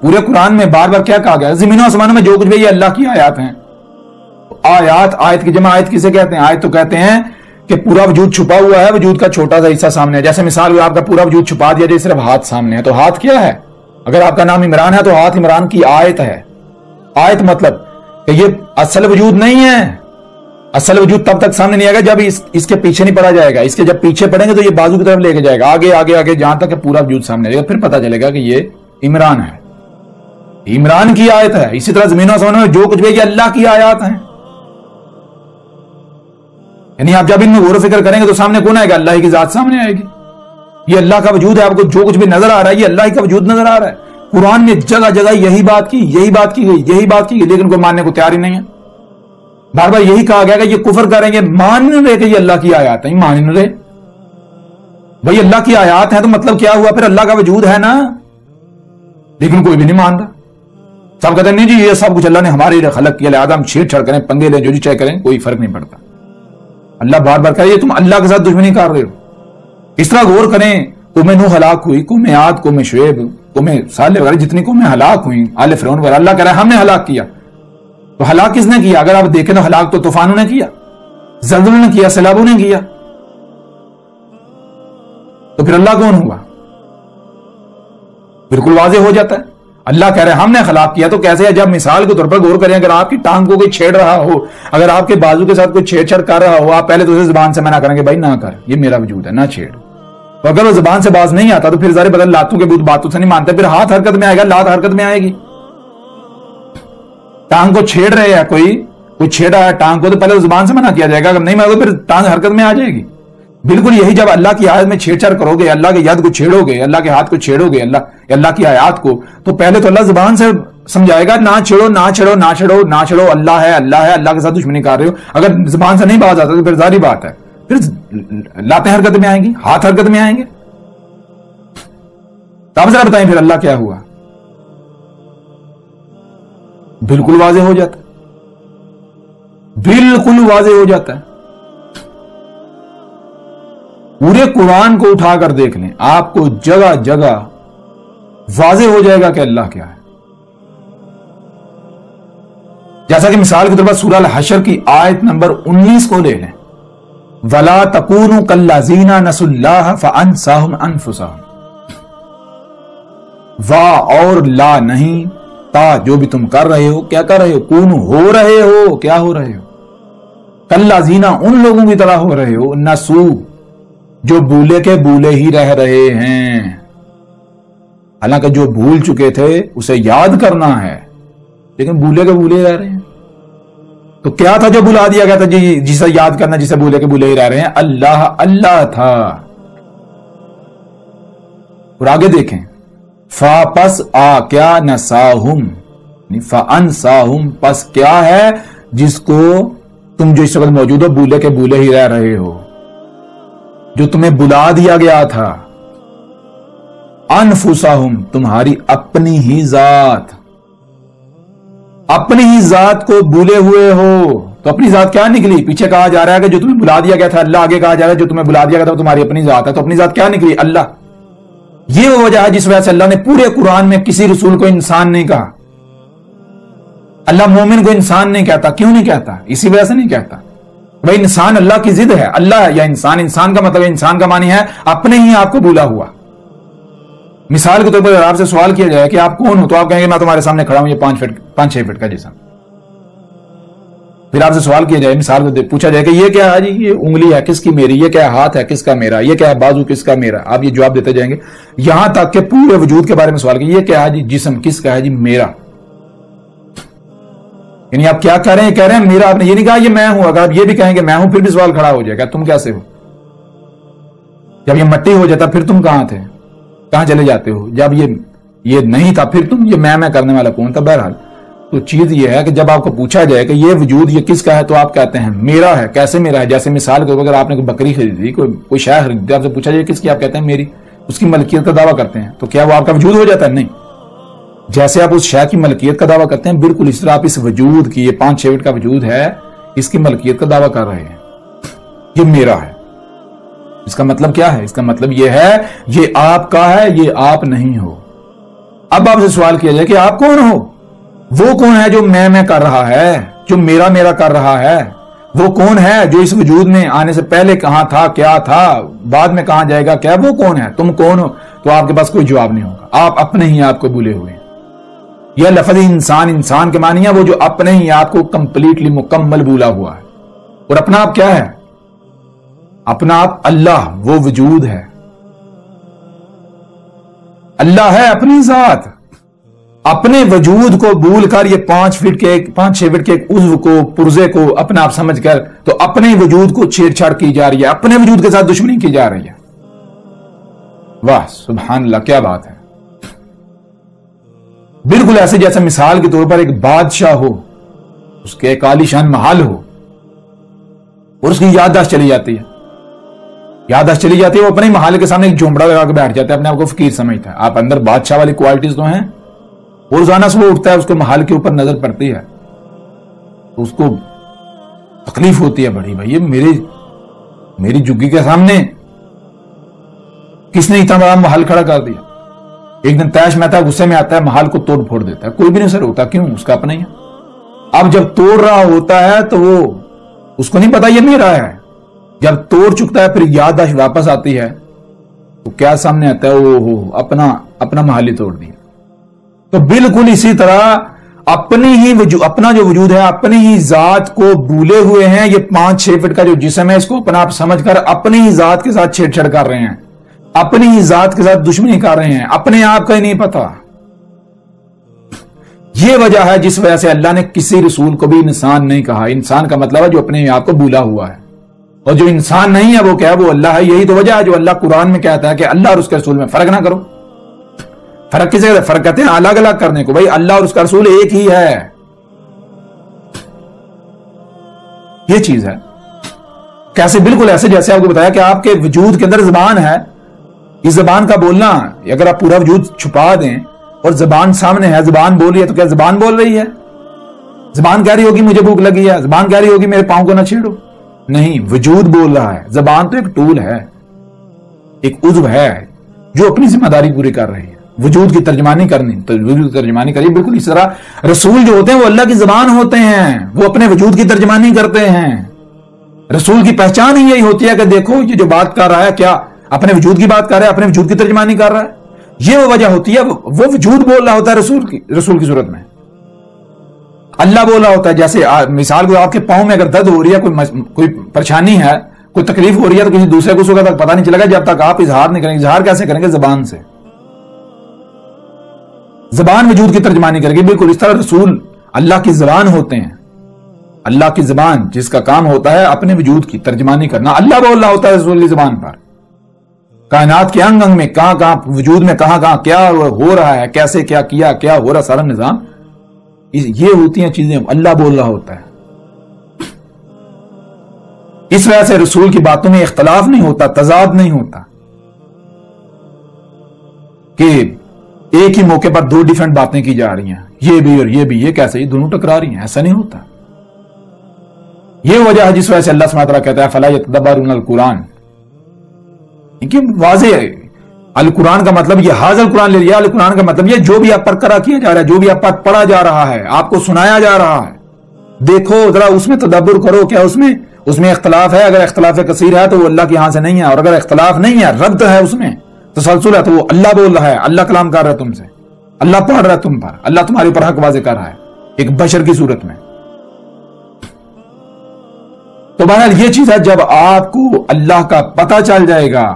پورے قرآن میں بار بار کیا کہا گیا؟ زمینوں آسمانوں میں جو کچھ بھی یہ اللہ کی آیات ہیں. آیات، آیت کی جمع آیت کسے کہتے ہیں؟ آیت تو کہتے ہیں کہ پورا وجود چھپا ہوا ہے، وجود کا چھوٹا سا حصہ سامنے ہے. جیسے مثال آپ کا پورا وجود چھپا دیا جائے، صرف ہاتھ سامنے ہے، تو ہاتھ کیا ہے؟ اگر آپ کا نام عمران ہے تو ہاتھ عمران کی آیت ہے. آیت مطلب کہ یہ اصل وجود نہیں ہے. اصل وجود تب تک سامنے نہیں آئے گا جب اس کے پیچھے نہیں پڑا جائے گا. اس کے جب پیچھے پڑیں گے تو یہ بازو کی طرف لے کے جائے گا، آگے آگے آگے، جہاں تک کہ پورا وجود سامنے آئے گا. پھر پتا چلے گا کہ یہ عمران ہے، عمران کی آیت ہے. اسی طرح زمین و آسمانوں میں جو کچھ بھی یہ اللہ کی آیات ہیں. یعنی آپ جب ان میں غور و فکر کریں گے تو سامنے کون آئے گا؟ اللہ کی ذات سامنے آئے گی. یہ اللہ کا وجود ہے. آپ کو جو کچھ بھی نظر آ رہا ہے یہ اللہ کا وجود نظر آ رہا ہے. قرآن میں جگہ جگہ یہی بات کی گئی، لیکن کوئی ماننے کو تیار ہی نہیں ہے. بار بار یہی کہا گیا کہ یہ کفر کریں گے، مان نہیں رہے کہ یہ اللہ کی آیات ہیں، مان نہیں رہے. بھائی اللہ کی آیات ہیں تو مطلب کیا ہوا؟ پھر اللہ کا وجود ہے نا. لیکن کوئی بھی نہیں مان رہا. سب کہتے ہیں نہیں جی یہ سب کچھ اللہ نے ہمارے لیے خلق کیا، لہٰذا ہم چھیڑ چھاڑ کریں، پنگے لیں، جو جی چاہے کریں، کوئی فرق نہیں پڑتا. اللہ بار بار کہے تم اللہ کے ساتھ دشمنی کر رہے ہو. اس طرح غور کریں. قوم نوح ہلاک ہوئی، قوم عاد، قوم شعیب، قوم صالح وغیرہ جتنی قومیں ہلاک ہوئی، آل فرعون وغیرہ، اللہ کہہ رہا ہے ہم نے ہلاک کیا. تو ہلاک کس نے کیا؟ اگر آپ دیکھیں تو ہلاک تو طوفانوں نے کیا، زلزلوں نے کیا، سیلابوں نے کیا. تو پھر اللہ کون ہوا؟ بالکل واضح ہو جاتا ہے. اللہ کہہ رہے ہیں ہم نے ہلاک کیا. تو کیسے ہے؟ جب مثال کے طور پر غور کریں، اگر آپ کی ٹانگ کو کوئی چھیڑ رہا ہو، اگر آپ کے بازو کے ساتھ کوئی چھیڑ چھاڑ کر رہا ہو، آپ پہلے تو اسے زبان سے منع کریں گے، بھائی نہ کر، یہ میرا وجود ہے، نہ چھیڑ. تو اگر وہ زبان سے باز نہیں آتا تو پھر ظاہر بدل لاتوں کے بود باتوں سے نہیں مانتے، پھر ہاتھ حرکت میں آئے گا، لات حرکت میں آئے گی. ٹانگ کو چھیڑ رہے ہیں، کوئی چھیڑا ہے ٹانگ کو، تو پہلے زبان سے منع کیا جائے گا. اگر نہیں مانگو پھر ٹانگ حرکت میں آ جائے گی. بالکل یہی جب اللہ کی آیت میں چھیڑ چھاڑ کرو گے، اللہ کے ید کو چھیڑو گے، اللہ کے ہاتھ کو چھیڑو گے، اللہ کی آیات کو، تو پہلے تو اللہ زبان سے سمجھائے گا نہ چھیڑو نہ چھیڑو نہ چھیڑو نہ چھیڑو، اللہ ہے اللہ ہے، اللہ کے ساتھ دشمنی کر رہے ہو. اگر زبان سے نہیں باز آتا تو پھر ظاہری بات ہے پھر لاتیں حرکت میں آئیں گی، ہاتھ حرکت میں آئیں گے. تو آپ ذرا بتائیں پھر اللہ کیا ہوا؟ بالکل واضح ہو جاتا ہے، بالکل واضح ہو جاتا ہے. پورے قرآن کو اٹھا کر دیکھ لیں، آپ کو جگہ جگہ واضح ہو جائے گا کہ اللہ کیا ہے. جیسا کہ مثال کے طور پر سورہ الحشر کی آیت نمبر 19 کو لے لیں، وَلَا تَكُونُوا كَالَّذِينَ نَسُوا اللَّهَ فَأَنسَاهُمْ أَنفُسَهُمْ. وا اور لا نہیں، تا جو بھی تم کر رہے ہو، کیا کر رہے ہو؟ کون ہو رہے ہو، کیا ہو رہے ہو؟ کالذین ان لوگوں کی طرح ہو رہے ہو، نسو جو بھولے کے بھولے ہی رہ رہے ہیں. حالانکہ جو بھول چکے تھے اسے یاد کرنا ہے، لیکن بھولے کے بھولے ہی رہ رہے ہیں. تو کیا تھا جو بھلا دیا گیا تھا جی جسے یاد کرنا، جسے بھولے کے بھولے ہی رہ رہے ہیں؟ اللہ تھا. اور آگے دیکھیں، فا پس آ کیا نساہم، فانساہم پس کیا ہے جس کو تم جو اس وقت موجود ہو بھولے کے بھولے ہی رہ رہے ہو، جو تمہیں بلا دیا گیا تھا. انفسہم تمہاری اپنی ہی ذات، اپنی ہی ذات کو بھولے ہوئے ہو. تو اپنی ذات کیا نکلی؟ پیچھے کہا جا رہا ہے کہ جو تمہیں بلا دیا گیا تھا اللہ، آگے کہا جا رہا ہے جو تمہیں بلا دیا گیا تھا وہ تمہاری اپنی ذات ہے. تو اپنی ذات کیا نکلی؟ اللہ. یہ وہ وجہ ہے جس وجہ سے اللہ نے پورے قرآن میں کسی رسول کو انسان نہیں کہا. اللہ مومن کو انسان نہیں کہتا. کیوں نہیں کہتا؟ اسی وجہ سے نہیں کہتا. بھائی انسان اللہ کی ضد ہے، اللہ ہے یا انسان. انسان کا مطلب انسان کا معنی ہے اپنے ہی آپ کو بھولا ہوا. مثال کے طور پر آپ سے سوال کیا جائے کہ آپ کون ہو، تو آپ کہیں گے میں تمہارے سامنے کھڑا ہوں، یہ 5-6 فٹ کا جسم. پھر آپ سے سوال کیا جائے، مثال کو پوچھا جائے کہ یہ کیا ہے جی، یہ انگلی ہے کس کی؟ میری. یہ کیا ہاتھ ہے کس کا؟ میرا. یہ کیا ہے بازو کس کا؟ میرا. آپ یہ جواب دیتے جائیں گے یہاں تک کہ پورے وجود کے بارے میں سوال کیا، یہ کیا ہے جی جسم کس کا ہے جی؟ میرا. یعنی آپ کیا کہہ رہے ہیں میرا. آپ نے یہ نہیں کہا یہ میں ہوں. اگر آپ یہ بھی کہیں کہ میں ہوں پھر بھی سوال کھڑا ہو جائے گا تم کیسے ہو؟ جب یہ مٹی ہو جاتا پھر تم کہاں تھے، کہاں چلے جاتے ہو؟ جب یہ نہیں تھا پھر تم یہ میں کرنے والا کون تھا؟ بہرحال تو چیز یہ ہے کہ جب آپ کو پوچھا جائے کہ یہ وجود یہ کس کا ہے تو آپ کہتے ہیں میرا ہے. کیسے میرا ہے؟ جیسے مثال کے اگر آپ نے کوئی بکری خریدی، کوئی شے خریدی، آپ سے پوچھا جائے کس کی، آپ کہتے ہیں میری. اس کی ملکیت کا دعویٰ کرتے ہیں. تو کیا وہ آپ کا وجود ہو جاتا ہے؟ نہیں. جیسے آپ اس شے کی ملکیت کا دعویٰ کرتے ہیں بالکل اس طرح آپ اس وجود کی، یہ 5-6 فٹ کا وجود ہے، اس کی ملکیت کا دعویٰ کر رہے ہیں یہ میرا ہے. اس کا مطلب کیا ہے؟ اس کا مطلب یہ ہے یہ آپ کا ہے، یہ آپ نہیں ہو. اب آپ سے سوال کیا جائے کہ آپ کون ہو؟ وہ کون ہے جو میں کر رہا ہے، جو میرا کر رہا ہے؟ وہ کون ہے جو اس وجود میں آنے سے پہلے کہاں تھا، کیا تھا، بعد میں کہاں جائے گا، کیا وہ کون ہے؟ تم کون ہو؟ تو آپ کے پاس کوئی جواب نہیں ہوگا، آپ اپنے ہی آپ کو بھولے ہوئے ہیں۔ یہ لفظ انسان کے معنی ہے وہ جو اپنے ہی آپ کو کمپلیٹلی مکمل بھولا ہوا ہے۔ اور اپنا آپ کیا ہے؟ اپنا آپ اللہ، وہ وجود ہے، اللہ ہے اپنی ذات۔ اپنے وجود کو بھول کر یہ 5 فٹ کے 5-6 فٹ کے ایک عضو کو، پرزے کو اپنا آپ سمجھ کر تو اپنے وجود کو چھیڑ چھاڑ کی جا رہی ہے، اپنے وجود کے ساتھ دشمنی کی جا رہی ہے۔ واہ سبحان اللہ، کیا بات ہے! بالکل ایسے جیسے مثال کے طور پر ایک بادشاہ ہو، اس کے ایک عالی شان محل ہو اور اس کی یادداشت چلی جاتی ہے، وہ اپنے محل کے سامنے ایک جھونپڑا لگا کے بیٹھ جاتا ہے، اپنے آپ کو فقیر سمجھتا ہے۔ آپ اندر بادشاہ والی کوالٹیز تو ہیں، اور روزانہ صبح اٹھتا ہے، اس کو محل کے اوپر نظر پڑتی ہے تو اس کو تکلیف ہوتی ہے بڑی، بھائی میری جگی کے سامنے کس نے اتنا بڑا محل کھڑا کر دیا؟ ایک دن تیش میں آتا ہے، غصے میں آتا ہے، محل کو توڑ پھوڑ دیتا ہے، کوئی بھی نہیں سر ہوتا، کیوں؟ اس کا اپنا ہی ہے۔ اب جب توڑ رہا ہوتا ہے تو وہ اس کو نہیں پتا یہ میرا ہے، جب توڑ چکتا ہے پھر یادداشت واپس آتی ہے تو کیا سامنے آتا ہے؟ اپنا محل ہی توڑ دیا۔ تو بالکل اسی طرح اپنا جو وجود ہے، اپنی ہی ذات کو بھولے ہوئے ہیں۔ یہ 5-6 فٹ کا جو جسم ہے، اس کو اپنا آپ سمجھ کر اپنی ہی ذات کے ساتھ چھیڑ چھاڑ کر رہے ہیں، اپنی ہی ذات کے ساتھ دشمنی کر رہے ہیں، اپنے آپ کا ہی نہیں پتا۔ یہ وجہ ہے جس وجہ سے اللہ نے کسی رسول کو بھی انسان نہیں کہا۔ انسان کا مطلب ہے جو اپنے آپ کو بھولا ہوا ہے، اور جو انسان نہیں ہے وہ کیا ہے؟ وہ اللہ ہے۔ یہی تو وجہ ہے جو اللہ قرآن میں کہتا ہے کہ اللہ اور اس کے رسول میں فرق نہ کرو۔ فرق کسے کہتے ہیں؟ فرق کہتے ہیں الگ الگ کرنے کو۔ بھائی اللہ اور اس کا رسول ایک ہی ہے، یہ چیز ہے۔ کیسے؟ بالکل ایسے جیسے آپ کو بتایا کہ آپ کے وجود کے اندر زبان ہے، اس زبان کا بولنا اگر آپ پورا وجود چھپا دیں اور زبان سامنے ہے، زبان بول رہی ہے، تو کیا زبان بول رہی ہے؟ زبان کہہ رہی ہوگی مجھے بھوک لگی ہے، زبان کہہ رہی ہوگی میرے پاؤں کو نہ چھیڑو؟ نہیں، وجود بول رہا ہے۔ زبان تو ایک ٹول ہے، ایک عضو ہے جو اپنی ذمہ داری پوری کر رہی ہے، وجود کی ترجمانی کرنی، تو وجود کی ترجمانی کریے۔ بالکل اس طرح رسول جو ہوتے ہیں وہ اللہ کی زبان ہوتے ہیں، وہ اپنے وجود کی ترجمانی کرتے ہیں۔ رسول کی پہچان ہی یہی ہوتی ہے کہ دیکھو یہ جو بات کر رہا ہے کیا اپنے وجود کی بات کر رہا ہے، اپنے وجود کی ترجمانی کر رہا ہے۔ یہ وہ وجہ ہوتی ہے، وہ وجود بول رہا ہوتا ہے رسول کی صورت میں۔ اللہ بول رہا ہوتا ہے، جیسے مثال کو آپ کے پاؤں میں اگر درد ہو رہی ہے، کوئی پریشانی ہے، کوئی تکلیف ہو رہی ہے، تو کسی دوسرے کو تک پتہ نہیں چلے گا جب تک آپ اظہار نہیں کریں گے۔ اظہار کیسے کریں گے؟ زبان سے۔ زبان وجود کی ترجمانی کرے گی۔ بالکل اس طرح رسول اللہ کی زبان ہوتے ہیں، اللہ کی زبان جس کا کام ہوتا ہے اپنے وجود کی ترجمانی کرنا۔ اللہ بول رہا ہوتا ہے رسول کی زبان پر، کائنات کے انگ انگ میں، کہاں کہاں وجود میں، کہاں کہاں کیا ہو رہا ہے، کیسے کیا کیا، کیا ہو رہا، سارا نظام، یہ ہوتی ہیں چیزیں، اللہ بول رہا ہوتا ہے۔ اس وجہ سے رسول کی باتوں میں اختلاف نہیں ہوتا، تضاد نہیں ہوتا کہ ایک ہی موقع پر 2 ڈیفرنٹ باتیں کی جا رہی ہیں، یہ بھی اور یہ بھی، یہ کیسے؟ یہ دونوں ٹکرا رہی ہیں، ایسا نہیں ہوتا۔ یہ وجہ ہے جس وجہ سے اللہ سبحانہ وتعالیٰ کہتا ہے فَلَا يَتَدَبَّرُونَ الْقُرْآنَ، کہ واضح ہے القرآن کا مطلب یہ حاضر قرآن لے لیا۔ القرآن کا مطلب یہ جو بھی آپ پر کرا کیا جا رہا ہے، جو بھی آپ پر پڑھا جا رہا ہے، آپ کو سنایا جا رہا ہے، دیکھو ذرا اس میں تدبر کرو، کیا اس میں اختلاف ہے؟ اگر اختلاف کثیر ہے تو وہ اللہ کے ہاں سے نہیں ہے، اور اگر اختلاف نہیں ہے، ربط ہے، اس میں تسلسل ہے، تو وہ اللہ بول رہا ہے، اللہ کلام کر رہا ہے تم سے، اللہ پڑھ رہا ہے تم پر، اللہ تمہارے اوپر حق واضح کر رہا ہے ایک بشر کی صورت میں۔ تو بہرحال یہ چیز ہے، جب آپ کو اللہ کا پتہ چل جائے گا،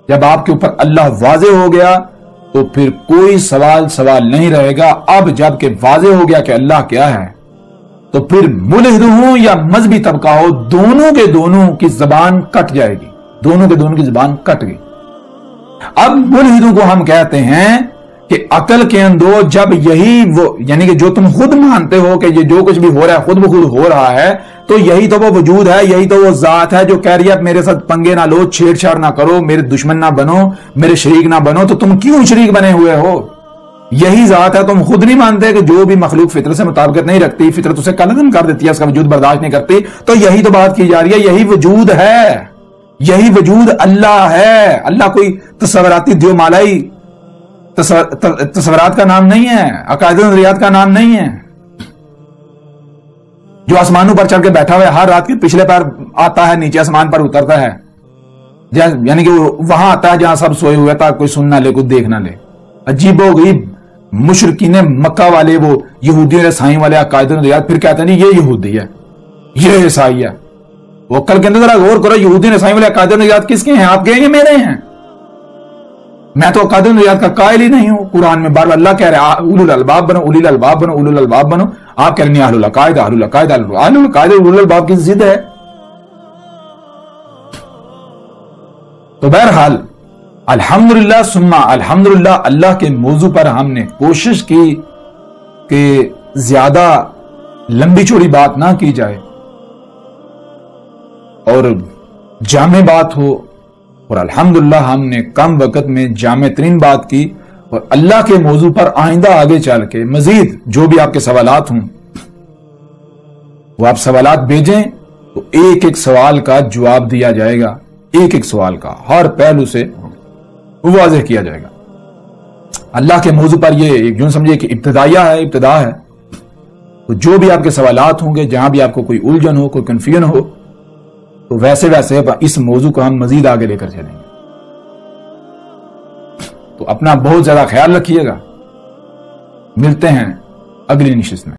جب آپ کے اوپر اللہ واضح ہو گیا تو پھر کوئی سوال نہیں رہے گا۔ اب جب کہ واضح ہو گیا کہ اللہ کیا ہے، تو پھر ملحد ہوں یا مذہبی طبقہ ہو، دونوں کے دونوں کی زبان کٹ جائے گی، دونوں کے دونوں کی زبان کٹ گئی۔ اب ملحدوں کو ہم کہتے ہیں کہ عقل کے اندر جب یہی وہ، یعنی کہ جو تم خود مانتے ہو کہ یہ جو کچھ بھی ہو رہا ہے خود بخود ہو رہا ہے، تو یہی تو وہ وجود ہے، یہی تو وہ ذات ہے جو کہہ رہی ہے میرے ساتھ پنگے نہ لو، چھیڑ چھاڑ نہ کرو، میرے دشمن نہ بنو، میرے شریک نہ بنو۔ تو تم کیوں شریک بنے ہوئے ہو؟ یہی ذات ہے، تم خود نہیں مانتے کہ جو بھی مخلوق فطرت سے مطابقت نہیں رکھتی، فطرت اسے کالعدم کر دیتی ہے، اس کا وجود برداشت نہیں کرتی، تو یہی تو بات کی جا رہی ہے، یہی وجود ہے، یہی وجود اللہ ہے۔ اللہ کوئی تصوراتی دیو مالائی تصورات کا نام نہیں ہے، عقائد و نظریات کا نام نہیں ہے۔ جو آسمانوں پر چڑھ کے بیٹھا ہوا ہے، ہر رات کے پچھلے پیر آتا ہے، نیچے آسمان پر اترتا ہے، یعنی کہ وہاں آتا ہے جہاں سب سوئے ہوئے تھا، کوئی سن نہ لے، کوئی دیکھ نہ لے۔ عجیب و غریب مشرکین مکہ والے، وہ یہودی اور عیسائی والے عقائد و نظریات، پھر کہتے ہیں نہیں یہ یہودی ہے، یہ عیسائی ہے۔ وہ کل کے اندر ذرا غور کرو، یہودی اور عیسائی والے عقائد و نظریات کس کے ہیں؟ آپ کے ہیں یا میرے ہیں؟ میں تو عقائد و نظریات کا قائل ہی نہیں ہوں۔ قرآن میں بار بار اللہ کہہ رہے ہیں اولو الالباب بنو، اولی الالباب بنو، اولو الالباب بنو۔ آپ کہہ رہے ہیں اہل العقائد، اہل العقائد، اہل العقائد، اولو الالباب کی ضد ہے۔ تو بہرحال الحمدللہ ثم الحمدللہ، اللہ کے موضوع پر ہم نے کوشش کی کہ زیادہ لمبی چوڑی بات نہ کی جائے اور جامع بات ہو، اور الحمدللہ ہم نے کم وقت میں جامع ترین بات کی۔ اور اللہ کے موضوع پر آئندہ آگے چل کے مزید جو بھی آپ کے سوالات ہوں وہ آپ سوالات بھیجیں، تو ایک ایک سوال کا جواب دیا جائے گا، ایک ایک سوال کا ہر پہلو سے واضح کیا جائے گا۔ اللہ کے موضوع پر یہ جو سمجھے کہ ابتدا ہے، تو جو بھی آپ کے سوالات ہوں گے، جہاں بھی آپ کو کوئی الجھن ہو، کوئی کنفیوژن ہو، تو ویسے اس موضوع کو ہم مزید آگے لے کر چلیں گے۔ تو اپنا بہت زیادہ خیال رکھیے گا، ملتے ہیں اگلی نشست میں۔